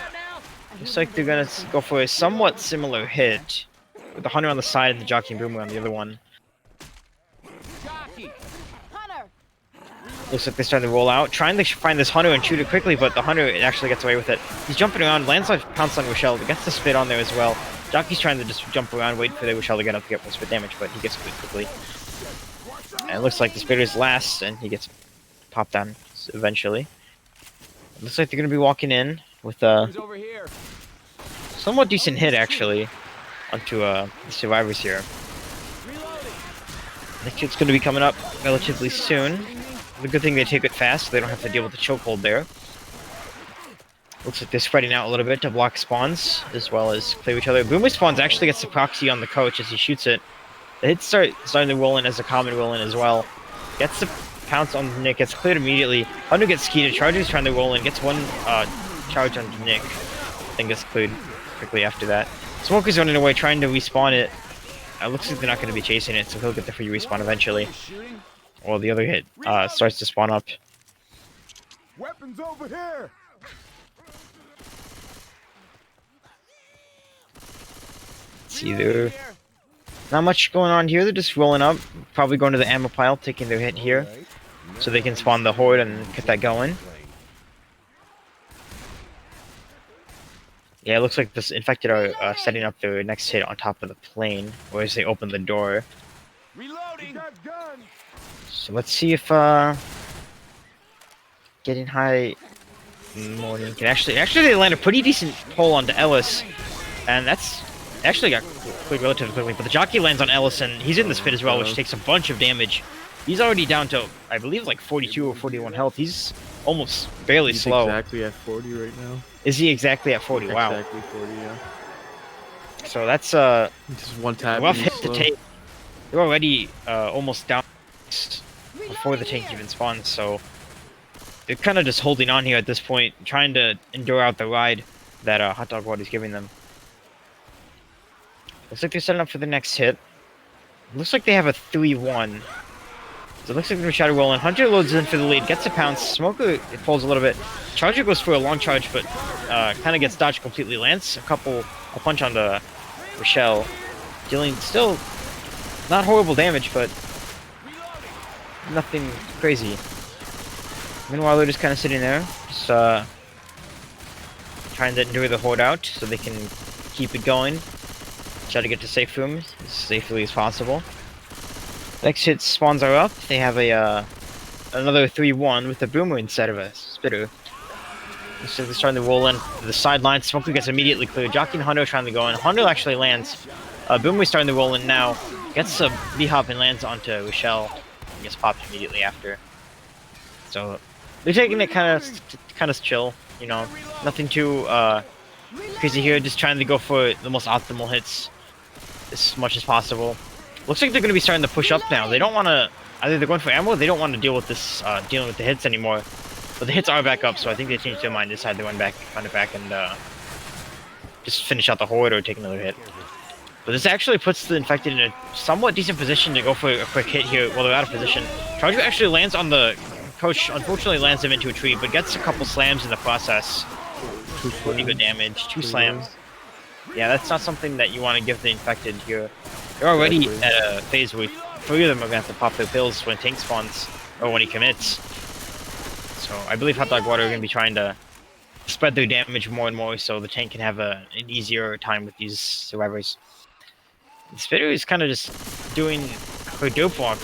Speaker 1: Looks like they're gonna go for a somewhat similar hit with the Hunter on the side and the jockey and boomer on the other one. Looks like they're starting to roll out, trying to find this Hunter and shoot it quickly, but the Hunter actually gets away with it. He's jumping around, lands on pounce on Rochelle, gets the spit on there as well. Jockey's trying to just jump around, wait for the Rochelle to get up to get more spit damage, but he gets spit quickly. And it looks like the spitter's last, and he gets popped down eventually. It looks like they're going to be walking in with a somewhat decent hit, actually, onto the survivors here. The kid's going to be coming up relatively soon. The good thing they take it fast, so they don't have to deal with the chokehold there. Looks like they're spreading out a little bit to block spawns, as well as clear each other. Boomer spawns actually gets the proxy on the coach as he shoots it. The hits starting to roll in as a common roll in as well. Gets the pounce on Nick, gets cleared immediately. Hunter gets skeeted, Charger's trying to roll in, gets one charge onto Nick, then gets cleared quickly after that. Smoker's running away, trying to respawn it. Looks like they're not going to be chasing it, so he'll get the free respawn eventually. Well, the other hit starts to spawn up.
Speaker 5: Weapons over here.
Speaker 1: See, there not much going on here. They're just rolling up, probably going to the ammo pile, taking their hit here, so they can spawn the horde and get that going. Yeah, it looks like this infected are setting up their next hit on top of the plane, whereas they open the door.
Speaker 5: Reloading.
Speaker 1: So let's see if getting high morning can actually they land a pretty decent pull onto Ellis, and that's actually got cleared relatively quickly. But the jockey lands on Ellis, and he's in the spit as well, which takes a bunch of damage. He's already down to, I believe, like 42 or 41 health. He's almost barely
Speaker 2: He's
Speaker 1: slow.
Speaker 2: exactly at 40 right now.
Speaker 1: Is he exactly at 40? Wow.
Speaker 2: Exactly 40, yeah.
Speaker 1: So that's
Speaker 2: Just one tap.
Speaker 1: rough
Speaker 2: and
Speaker 1: hit
Speaker 2: he's
Speaker 1: to
Speaker 2: slow.
Speaker 1: take. They're already almost down before the tank even spawns, so they're kind of just holding on here at this point, trying to endure out the ride that Hot Dog Water is giving them. Looks like they're setting up for the next hit. Looks like they have a 3-1. So it looks like they're going to try to roll in. Hunter loads in for the lead, gets a pounce. Smoker, it falls a little bit. Charger goes for a long charge, but kind of gets dodged completely. Lands a punch onto Rochelle, dealing still not horrible damage, but nothing crazy. Meanwhile, they're just kind of sitting there, just trying to endure the horde out so they can keep it going. Try to get to safe rooms as safely as possible. Next hit spawns are up. They have a another 3-1 with a boomer instead of a spitter. So they're starting to roll in to the sideline. Smoker gets immediately cleared. Jockey and Hundo trying to go in. Hundo actually lands. Boomer's starting to roll in now. Gets a V-hop and lands onto Rochelle. And gets popped immediately after. So they're taking it kind of chill. You know, nothing too crazy here. Just trying to go for the most optimal hits as much as possible. Looks like they're going to be starting to push up now. They don't want to, either they're going for ammo, or they don't want to deal with this, dealing with the hits anymore. But the hits are back up, so I think they changed their mind, decide to run it back and just finish out the horde or take another hit. But this actually puts the infected in a somewhat decent position to go for a quick hit here while they're out of position. Charger actually lands on the coach, unfortunately lands him into a tree, but gets a couple slams in the process. Pretty good damage, 2 slams. Yeah, that's not something that you want to give the infected here. They're already at a phase where 3 of them are going to have to pop their pills when tank spawns, or when he commits. So I believe Hot Dog Water are going to be trying to spread their damage more and more so the tank can have an easier time with these survivors. The Spitter is kind of just doing a dope walk.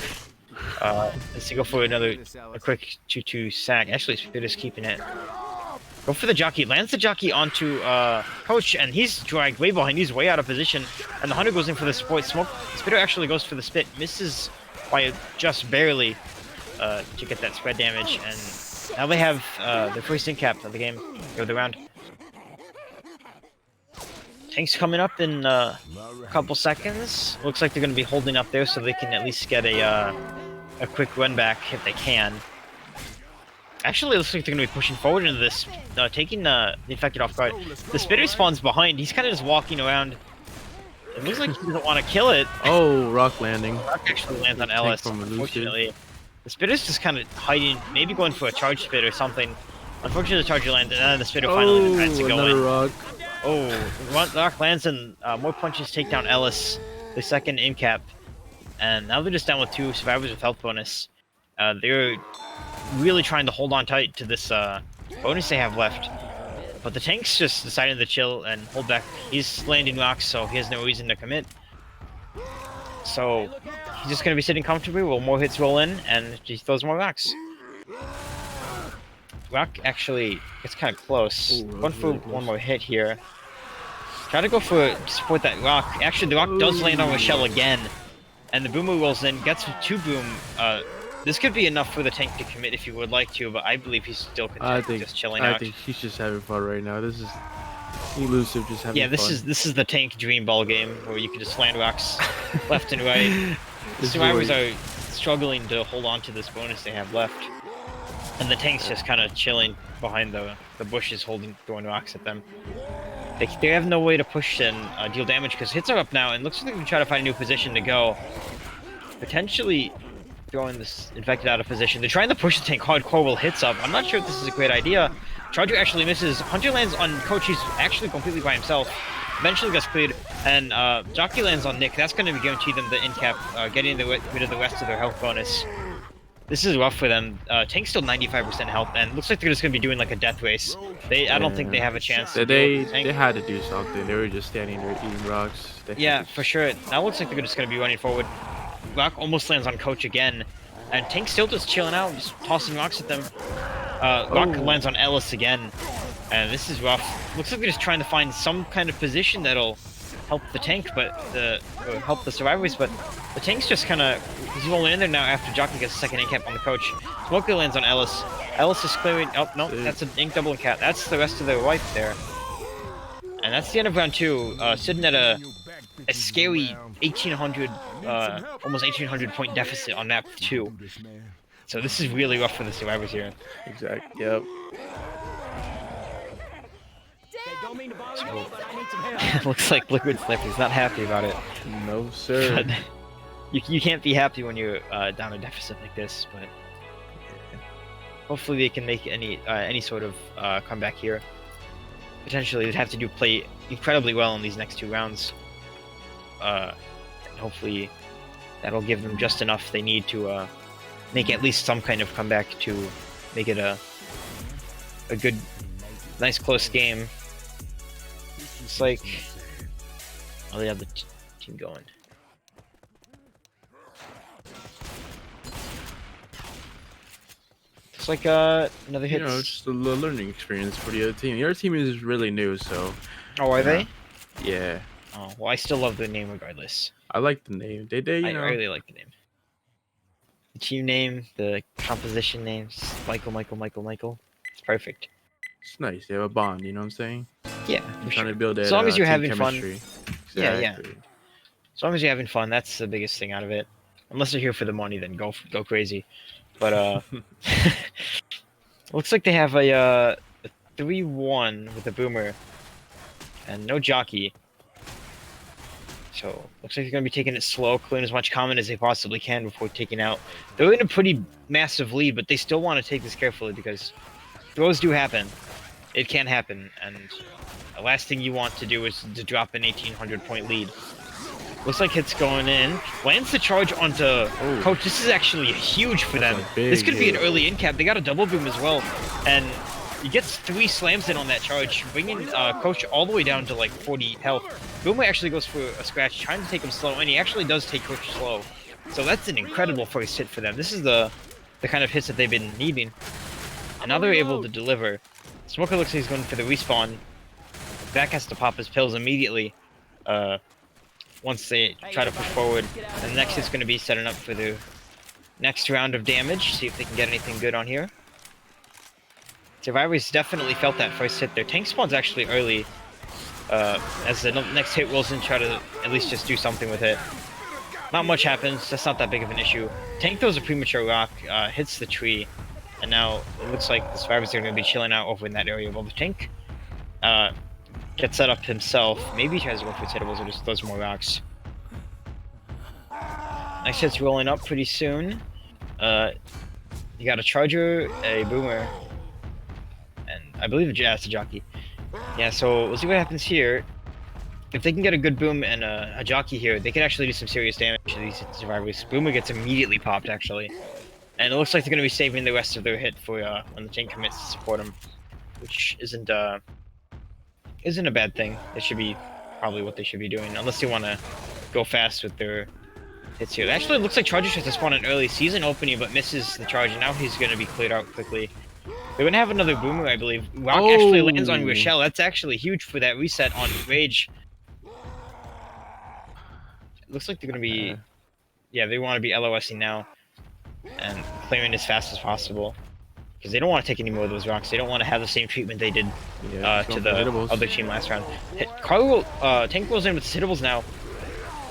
Speaker 1: Let's go for a quick 2-2 sack. Actually, Spitter's keeping it. Go for the jockey. Lands the jockey onto Coach, and he's dragged way behind. He's way out of position. And the Hunter goes in for the support. Spitter actually goes for the spit. Misses by just barely to get that spread damage. And now they have their first in-cap of the game, of the round. Tank's coming up in a couple seconds. Looks like they're going to be holding up there so they can at least get a quick run back if they can. Actually, it looks like they're going to be pushing forward into this, taking the infected off guard. The Spitter spawns behind. He's kind of just walking around. It looks like he doesn't want to kill it.
Speaker 2: Oh, rock landing.
Speaker 1: Rock actually lands on Ellis, unfortunately. The Spitter's just kind of hiding, maybe going for a charge spit or something. Unfortunately, the charger landed, and then the Spitter finally decides to go in.
Speaker 2: Rock.
Speaker 1: Oh, rock lands, and more punches take down Ellis, the second in-cap. And now they're just down with 2 survivors with health bonus. They're really trying to hold on tight to this bonus they have left. But the tank's just deciding to chill and hold back. He's landing rocks, so he has no reason to commit. So he's just going to be sitting comfortably while more hits roll in, and he throws more rocks. Rock actually gets kind of close. Going for one more hit here. Try to go for support that rock. Actually, the rock does land on Rochelle again. And the boomer rolls in, gets 2 boom. This could be enough for the tank to commit if you would like to, but I believe he's still just chilling out.
Speaker 2: I think he's just having fun right now. This is elusive, just having fun.
Speaker 1: Yeah, this is the tank dream ball game where you can just land rocks left and right. The survivors are struggling to hold on to this bonus they have left, and the tank's just kind of chilling behind the bushes, throwing rocks at them. They have no way to push and deal damage because hits are up now, and looks like they're gonna try to find a new position to go. Potentially throwing this infected out of position. They're trying to push the tank hardcore while hits up. I'm not sure if this is a great idea. Charger actually misses. Hunter lands on Coach. He's actually completely by himself. Eventually gets cleared. And Jockey lands on Nick. That's going to guarantee them the in-cap, getting rid of the rest of their health bonus. This is rough for them. Tank's still 95% health, and looks like they're just going to be doing like a death race. I don't think they have a chance.
Speaker 2: They had to do something. They were just standing there eating rocks.
Speaker 1: Yeah, for sure. Now looks like they're just going to be running forward. Rock almost lands on Coach again. And Tank's still just chilling out, just tossing rocks at them. Rock lands on Ellis again, and this is rough. Looks like they're just trying to find some kind of position that'll help the tank, but or help the survivors. But the tank's just kind of he's rolling in there now after Jockey gets a second ink cap on the coach. Smoker lands on Ellis. Ellis is clearing. Oh no, that's an ink double cap. That's the rest of their wife there, and that's the end of round 2. Sitting at a scary 1,800, almost 1,800 point deficit on map 2. So this is really rough for the survivors here.
Speaker 4: Exactly. Yep.
Speaker 1: So, looks like Liquid Slippery's not happy about it.
Speaker 4: No, sir.
Speaker 1: But you can't be happy when you're down a deficit like this, but hopefully they can make any sort of comeback here. Potentially they'd have to play incredibly well in these next 2 rounds. And hopefully that'll give them just enough they need to make at least some kind of comeback to make it a good, nice close game. It's like, oh, they have the team going. It's like another hit.
Speaker 2: You know, just a little learning experience for the other team. The other team is really new, so.
Speaker 1: Oh, are they?
Speaker 2: Yeah.
Speaker 1: Oh, well, I still love the name regardless.
Speaker 2: I like the name. They you know.
Speaker 1: I really like the name. The team name, the composition names, Michael. It's perfect.
Speaker 2: It's nice. They have a bond. You know what I'm saying?
Speaker 1: Yeah,
Speaker 2: I'm
Speaker 1: for
Speaker 2: trying
Speaker 1: sure.
Speaker 2: to build that.
Speaker 1: As long as you're
Speaker 2: team
Speaker 1: having fun.
Speaker 2: chemistry.
Speaker 1: Yeah.
Speaker 2: Exactly.
Speaker 1: As long as you're having fun, that's the biggest thing out of it. Unless you're here for the money, then go crazy. But looks like they have a 3-1 with a boomer and no jockey. So looks like they're gonna be taking it slow, clearing as much common as they possibly can before taking out. They're in a pretty massive lead, but they still want to take this carefully because throws do happen. It can happen, and the last thing you want to do is to drop an 1,800 point lead. Looks like it's going in. Lands the charge onto Coach. This is actually huge for them. This could be an early in cap. They got a double boom as well, and he gets 3 slams in on that charge, bringing Coach all the way down to like 40 health. Boomer actually goes for a scratch, trying to take him slow, and he actually does take Coach slow. So that's an incredible first hit for them. This is the kind of hits that they've been needing, and now they're able to deliver. Smoker looks like he's going for the respawn. Back has to pop his pills immediately. Once they try to push forward, and the next hit's going to be setting up for the next round of damage. See if they can get anything good on here. Survivors definitely felt that first hit. Their tank spawn's actually early. As the next hit rolls in, try to at least just do something with it. Not much happens. That's not that big of an issue. Tank throws a premature rock, hits the tree, and now it looks like the survivors are going to be chilling out over in that area while the tank gets set up himself. Maybe he tries to go for hittables or just throws more rocks. Next hit's rolling up pretty soon. You got a charger, a boomer, and I believe it's a jockey. Yeah, so we'll see what happens here. If they can get a good boom and a jockey here, they can actually do some serious damage to these survivors. Boomer gets immediately popped, actually. And it looks like they're going to be saving the rest of their hit for when the tank commits to support them, which isn't a bad thing. It should be probably what they should be doing, unless they want to go fast with their hits here. Actually, it looks like Charger tries to spawn an early season opening, but misses the charge, and now he's going to be cleared out quickly. They're going to have another boomer, I believe. Rock actually lands on Rochelle. That's actually huge for that reset on Rage. It looks like they're going to be... Yeah, they want to be LOSing now and clearing as fast as possible. Because they don't want to take any more of those rocks. They don't want to have the same treatment they did to the other team last round. Tank rolls in with his hittables now.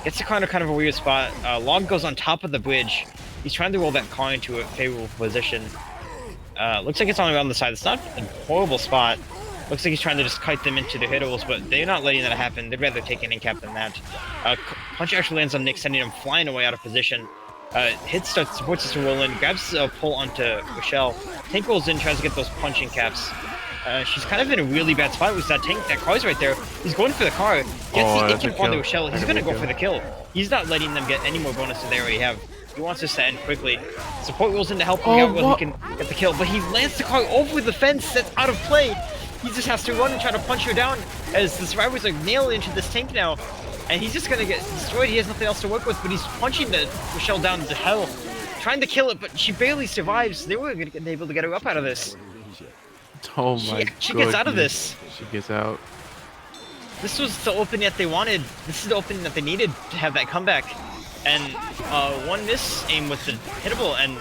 Speaker 1: Gets the car in kind of a weird spot. Log goes on top of the bridge. He's trying to roll that car into a favorable position. Looks like it's on around the side. It's not a horrible spot. Looks like he's trying to just kite them into their hittables, but they're not letting that happen. They'd rather take an in-cap than that. Punch actually lands on Nick, sending him flying away out of position. Hit starts, support system roll in, grabs a pull onto Rochelle. Tank rolls in, tries to get those punching caps. She's kind of in a really bad spot with that tank. That car's right there. He's going for the car. Gets the in-cap on the Rochelle. He's going to go for the kill. He's not letting them get any more bonuses they already have. He wants this to end quickly. Support rolls in to help him out while he can get the kill, but he lands the car over the fence. That's out of play. He just has to run and try to punch her down as the survivors are nailed into this tank now. And he's just going to get destroyed. He has nothing else to work with, but he's punching the Rochelle down to hell, trying to kill it, but she barely survives. They were gonna get able to get her up out of this.
Speaker 2: Oh my god.
Speaker 1: She gets out of this.
Speaker 2: She gets out.
Speaker 1: This was the opening that they wanted. This is the opening that they needed to have that comeback. And one miss aim with the hittable, and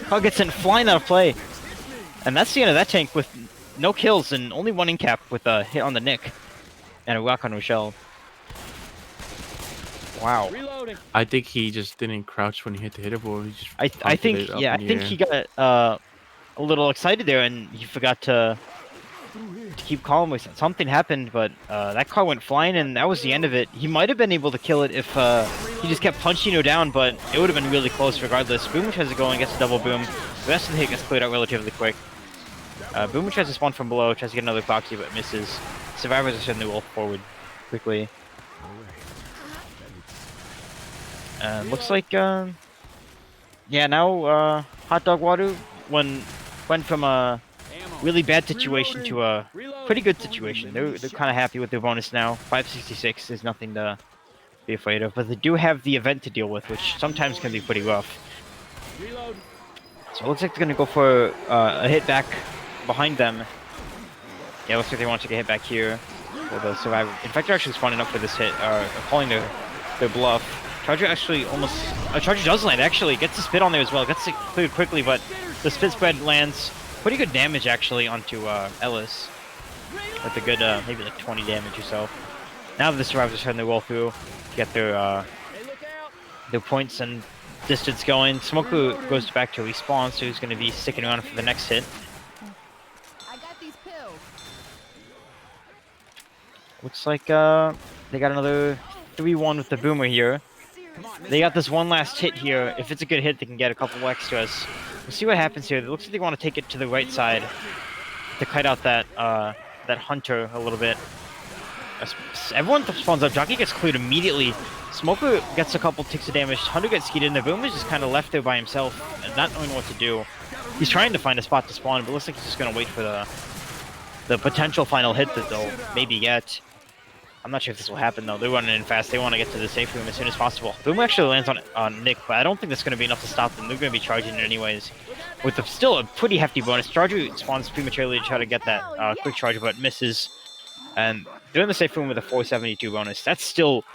Speaker 1: Hug gets sent flying out of play. And that's the end of that tank with no kills and only one in cap with a hit on the Nick and a rock on Rochelle. Wow.
Speaker 2: I think he just didn't crouch when he hit the hittable. He just
Speaker 1: I think he got a little excited there and he forgot to keep calm. Something happened, but that car went flying and that was the end of it. He might have been able to kill it if he just kept punching her down, but it would have been really close regardless. Boom tries to go and gets a double boom. The rest of the hit gets cleared out relatively quick. Boom tries to spawn from below, tries to get another proxy, but misses. Survivors are sending the wolf forward quickly. Looks like, yeah, now Hot Dog Water went from a really bad situation to a pretty good situation. They're kind of happy with their bonus now. 566 is nothing to be afraid of, but they do have the event to deal with, which sometimes can be pretty rough. So it looks like they're going to go for a hit back behind them. Yeah, looks like they want to get hit back here for the survivor. In fact, they're actually spawning up for this hit, calling their bluff. Charger actually almost... Charger does land, actually. Gets the spit on there as well. Gets it cleared quickly, but the spit spread lands pretty good damage, actually, onto Ellis. With a good, maybe like 20 damage or so. Now the survivors are starting to roll through, get their points and distance going. Smoker goes back to respawn, so he's going to be sticking around for the next hit.
Speaker 3: I got these pills.
Speaker 1: Looks like they got another 3-1 with the boomer here. They got this one last hit here. If it's a good hit, they can get a couple extras. We'll see what happens here. It looks like they want to take it to the right side to kite out that that hunter a little bit. Everyone spawns up. Jockey gets cleared immediately. Smoker gets a couple ticks of damage. Hunter gets skied in. The boomer's just kind of left there by himself, and not knowing what to do. He's trying to find a spot to spawn, but it looks like he's just gonna wait for the potential final hit that they'll maybe get. I'm not sure if this will happen though. They're running in fast. They want to get to the safe room as soon as possible. Boomer actually lands on Nick, but I don't think that's going to be enough to stop them. They're going to be charging it anyways. With still a pretty hefty bonus. Charger spawns prematurely to try to get that quick charge, but misses. And they're in the safe room with a 472 bonus. That's still,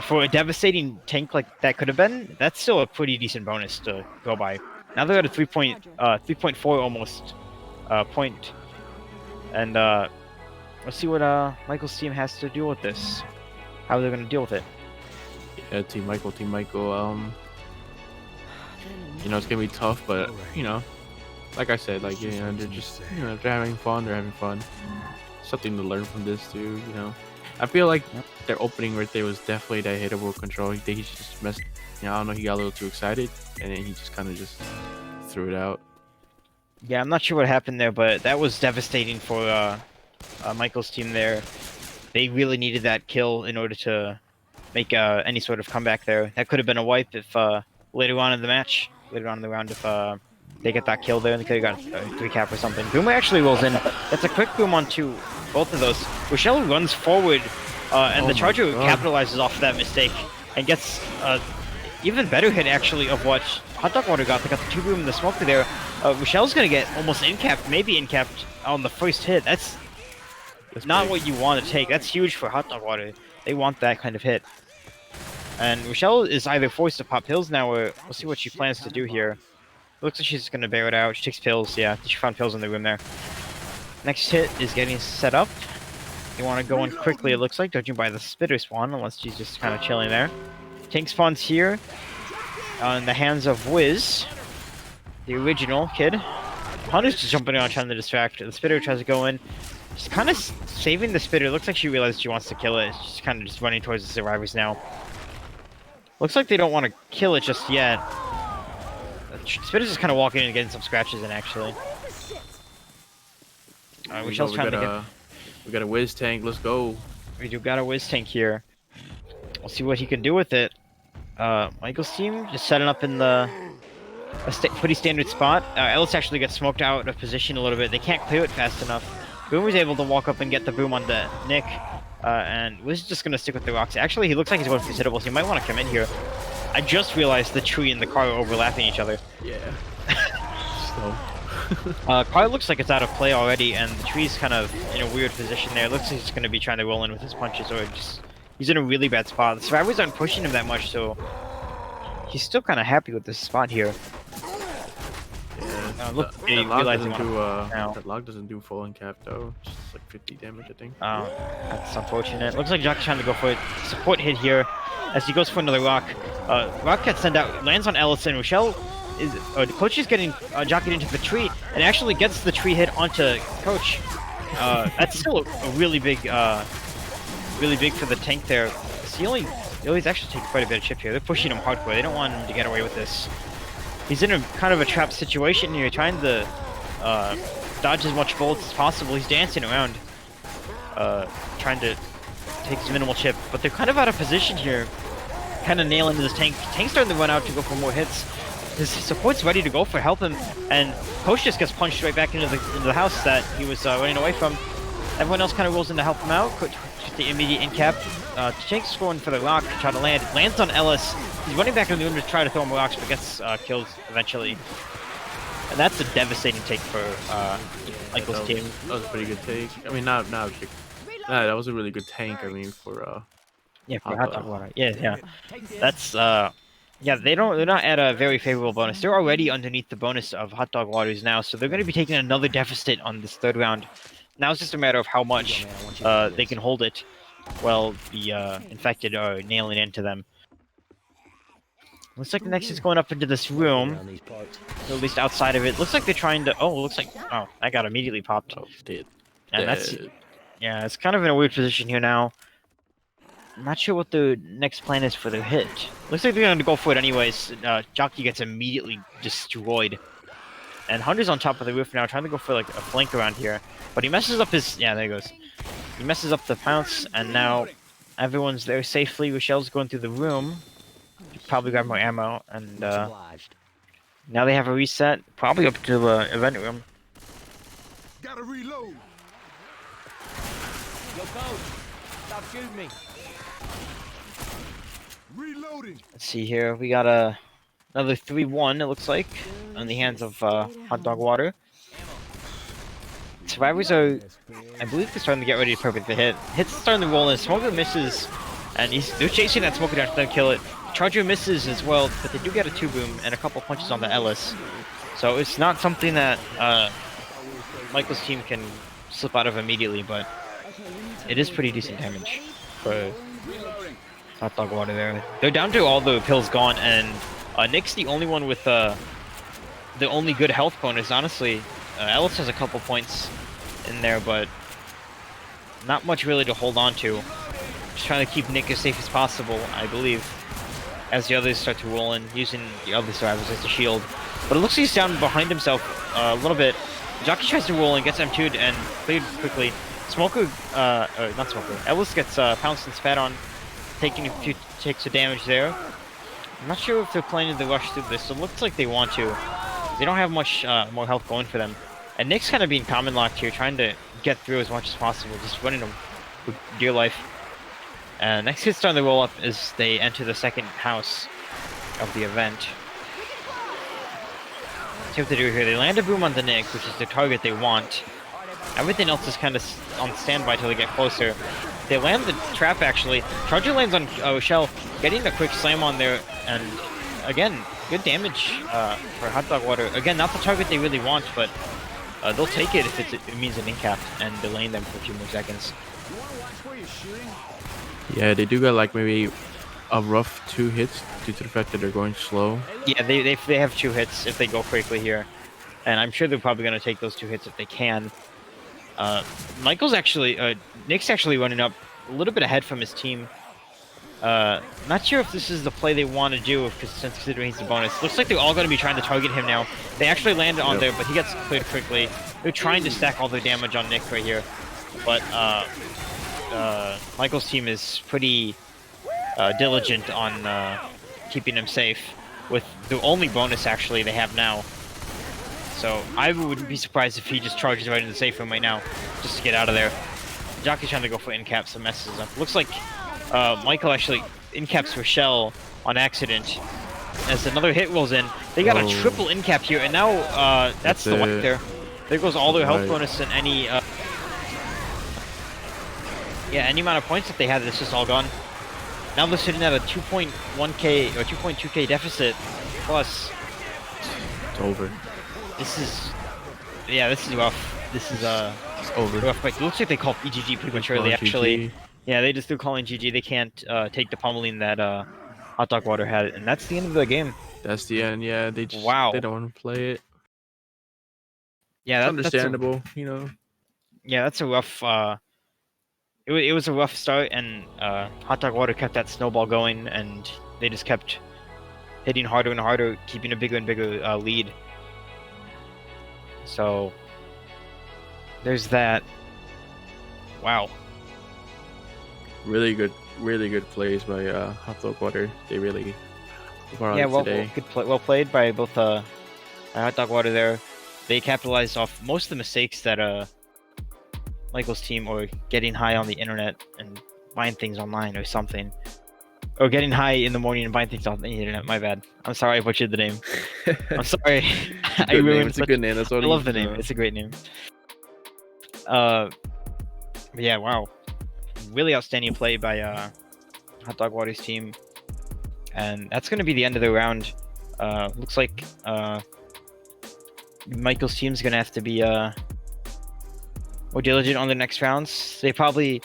Speaker 1: for a devastating tank like that could have been, that's still a pretty decent bonus to go by. Now they're at a 3.4 almost point. And let's see what Michael's team has to deal with this. How they're gonna deal with it.
Speaker 2: Yeah, Team Michael. You know, it's gonna be tough, but you know, like I said, like you know, they're just they're having fun. They're having fun. Something to learn from this too. You know, I feel like their opening right there was definitely that hittable control. He just messed. You know, I don't know. He got a little too excited, and then he just kind of just threw it out.
Speaker 1: Yeah, I'm not sure what happened there, but that was devastating for Michael's team there. They really needed that kill in order to make any sort of comeback there. That could have been a wipe if later on in the match, later on in the round, if they get that kill there, they could have got a 3-cap or something. Boomer actually rolls in. That's a quick boom onto both of those. Rochelle runs forward, and the Charger capitalizes off that mistake and gets even better hit actually of what Hot Dog Water got. They got the 2 boom and the smoker there. Rochelle's gonna get almost in-capped, maybe in-capped on the first hit. That's not what you want to take. That's huge for Hot Dog Water. They want that kind of hit. And Rochelle is either forced to pop pills now, or we'll see what she plans to do here. It looks like she's going to bear it out. She takes pills. Yeah, she found pills in the room there. Next hit is getting set up. You want to go in quickly, it looks like, judging by the spitter spawn, unless she's just kind of chilling there. Tank spawns here in the hands of Wiz, the original kid. Hunter's just jumping around trying to distract. The spitter tries to go in. She's kind of saving the spitter. Looks like she realized she wants to kill it. She's kind of just running towards the survivors now. Looks like they don't want to kill it just yet. Spitter's just kind of walking in and getting some scratches in, actually. Alright,
Speaker 2: We got a Wiz tank. Let's go.
Speaker 1: We do got a Wiz tank here. We'll see what he can do with it. Michael's team just setting up in a pretty standard spot. Ellis actually gets smoked out of position a little bit. They can't clear it fast enough. Boom was able to walk up and get the boom on the Nick. And Wiz is just going to stick with the rocks. Actually, he looks like he's going for hittable, so he might want to come in here. I just realized the tree and the car are overlapping each other.
Speaker 2: Yeah. So.
Speaker 1: Car looks like it's out of play already, and the tree's kind of in a weird position there. It looks like he's going to be trying to roll in with his punches, or just he's in a really bad spot. The survivors aren't pushing him that much, so he's still kind of happy with this spot here.
Speaker 2: Yeah,
Speaker 1: Look,
Speaker 2: that,
Speaker 1: he
Speaker 2: that log
Speaker 1: realized he
Speaker 2: doesn't do
Speaker 1: now.
Speaker 2: that log doesn't do full uncap though. Just like 50 damage, I think.
Speaker 1: That's unfortunate. Looks like Jockey's trying to go for a support hit here as he goes for another rock. Rock gets sent out, lands on Ellis, and Rochelle is Coach is getting jockeyed into the tree and actually gets the tree hit onto Coach. That's still a really big for the tank there. He always actually takes quite a bit of chip here. They're pushing him hardcore. They don't want him to get away with this. He's in a kind of a trapped situation here, trying to dodge as much bullets as possible. He's dancing around, trying to take his minimal chip, but they're kind of out of position here. Kind of nailing this tank. Tank's starting to run out to go for more hits. His support's ready to go for help him, and Coach just gets punched right back into the house that he was running away from. Everyone else kind of rolls in to help him out. Coach gets the immediate in cap. Tank's going for the rock to try to land. Lands on Ellis. He's running back in the room to try to throw him rocks, but gets killed eventually. And that's a devastating take for Michael's team.
Speaker 2: That was a pretty good take. I mean, that was a really good tank. I mean, for
Speaker 1: yeah, for hotdog water. Yeah. That's yeah, they're not at a very favorable bonus. They're already underneath the bonus of hotdog waters now, so they're going to be taking another deficit on this third round. Now it's just a matter of how much they can hold it while the infected are nailing into them. Looks like the next is going up into this room, or at least outside of it. Looks like they're trying to. Oh, looks like. Oh, that got immediately popped.
Speaker 2: Oh, did.
Speaker 1: And that's. Yeah, it's kind of in a weird position here now. I'm not sure what the next plan is for their hit. Looks like they're going to go for it anyways. Jockey gets immediately destroyed. And Hunter's on top of the roof now, trying to go for like a flank around here. But he messes up his... Yeah, there he goes. He messes up the pounce, and now everyone's there safely. Rochelle's going through the room. Probably grab more ammo, and now they have a reset. Probably up to the event room.
Speaker 5: Gotta reload.
Speaker 6: Yo, Coach, stop shooting me.
Speaker 5: Reloading.
Speaker 1: Let's see here. We got another 3-1, it looks like, on the hands of hotdog water. Survivors are, I believe, they're starting to get ready to perfect the hit. Hit's starting to roll in. Smoker misses, and they're chasing that Smoker down to kill it. Charger misses as well, but they do get a 2-boom and a couple punches on the Ellis. So it's not something that Michael's team can slip out of immediately, but it is pretty decent damage for hotdog water there. They're down to all the pills gone, and Nick's the only one with the only good health bonus, honestly. Ellis has a couple points in there, but not much really to hold on to. Just trying to keep Nick as safe as possible, I believe, as the others start to roll in, using the other survivors as a shield. But it looks like he's down behind himself a little bit. Jockey tries to roll in, gets M2'd and cleared quickly. Smoker, not Smoker, Ellis gets pounced and spat on, taking a few takes of damage there. I'm not sure if they're planning to rush through this. It looks like they want to. They don't have much more health going for them. And Nick's kind of being common locked here, trying to get through as much as possible, just running them with dear life. And next hit's starting to roll up as they enter the second house of the event. See what they do here. They land a boom on the Nick, which is the target they want. Everything else is kind of on standby till they get closer. They land the trap, actually. Charger lands on Rochelle, getting a quick slam on there, and again, good damage for hotdog water. Again, not the target they really want, but they'll take it if it means an in-cap and delaying them for a few more seconds.
Speaker 2: Yeah, they do got like maybe a rough 2 hits due to the fact that they're going slow.
Speaker 1: Yeah, they have 2 hits if they go quickly here, and I'm sure they're probably going to take those 2 hits if they can. Michael's actually, Nick's actually running up a little bit ahead from his team. Not sure if this is the play they want to do, since considering he's the bonus. Looks like they're all going to be trying to target him now. They actually landed on there, but he gets cleared quickly. They're trying to stack all their damage on Nick right here, but Michael's team is pretty diligent on keeping him safe, with the only bonus actually they have now. So I wouldn't be surprised if he just charges right into the safe room right now, just to get out of there. Jockey's trying to go for in cap, so messes up. Looks like Michael actually in-caps for Shell on accident. As another hit rolls in, they got a triple in-cap here, and now that's the wipe there. There goes all their health bonus and any any amount of points that they had. It's just all gone. Now they're sitting at a 2.1k or 2.2k deficit plus.
Speaker 2: It's over.
Speaker 1: This is rough. This is
Speaker 2: It's over.
Speaker 1: rough fight. It looks like they called EGG prematurely. Actually, yeah, they just threw calling GG. They can't take the pummeling that Hot Dog Water had, and that's the end of the game.
Speaker 2: That's the end. Yeah, they just they don't want to play it.
Speaker 1: Yeah,
Speaker 4: It's understandable, you know.
Speaker 1: Yeah, that's a rough. It was a rough start, and Hot Dog Water kept that snowball going, and they just kept hitting harder and harder, keeping a bigger and bigger lead. So there's that. Wow.
Speaker 2: Really good plays by Hot Dog Water. They really were on it today.
Speaker 1: Well played by both Hot Dog Water there. They capitalized off most of the mistakes that Michael's team, or getting high on the internet and buying things online or something. Or getting high in the morning and buying things on the internet. My bad. I'm sorry I butchered the name. I'm sorry. I ruined
Speaker 4: It's a good name. That's
Speaker 1: I
Speaker 4: all
Speaker 1: love the name. It's a great name. But yeah, wow. Really outstanding play by Hot Dog Water's team. And that's going to be the end of the round. Looks like Michael's team's going to have to be more diligent on the next rounds. They probably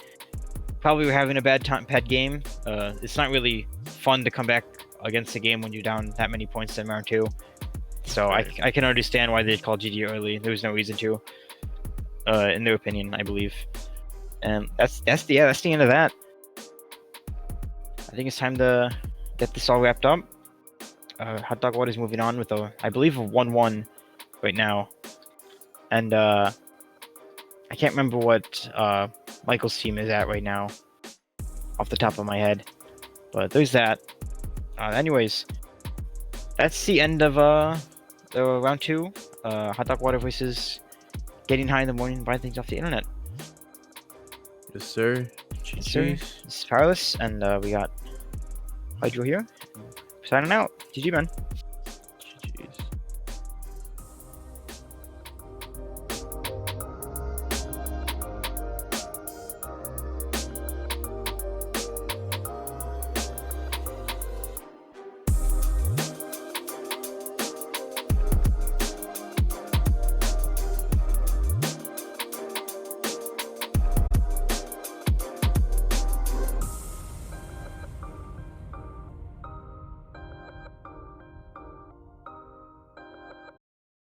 Speaker 1: were having a bad game. It's not really fun to come back against a game when you're down that many points in round 2. So I can understand why they called GG early. There was no reason to, in their opinion, I believe. And that's the end of that. I think it's time to get this all wrapped up. Hot Dog Water's moving on with I believe a 1-1 right now, and I can't remember what Michael's team is at right now off the top of my head, but there's that. Anyways, that's the end of the round 2. Hot Dog Water versus Getting High in the Morning, buying things off the internet.
Speaker 2: Yes, sir.
Speaker 1: Yes, sir. This is Powerless, and we got Hydro here. Signing out. GG, man.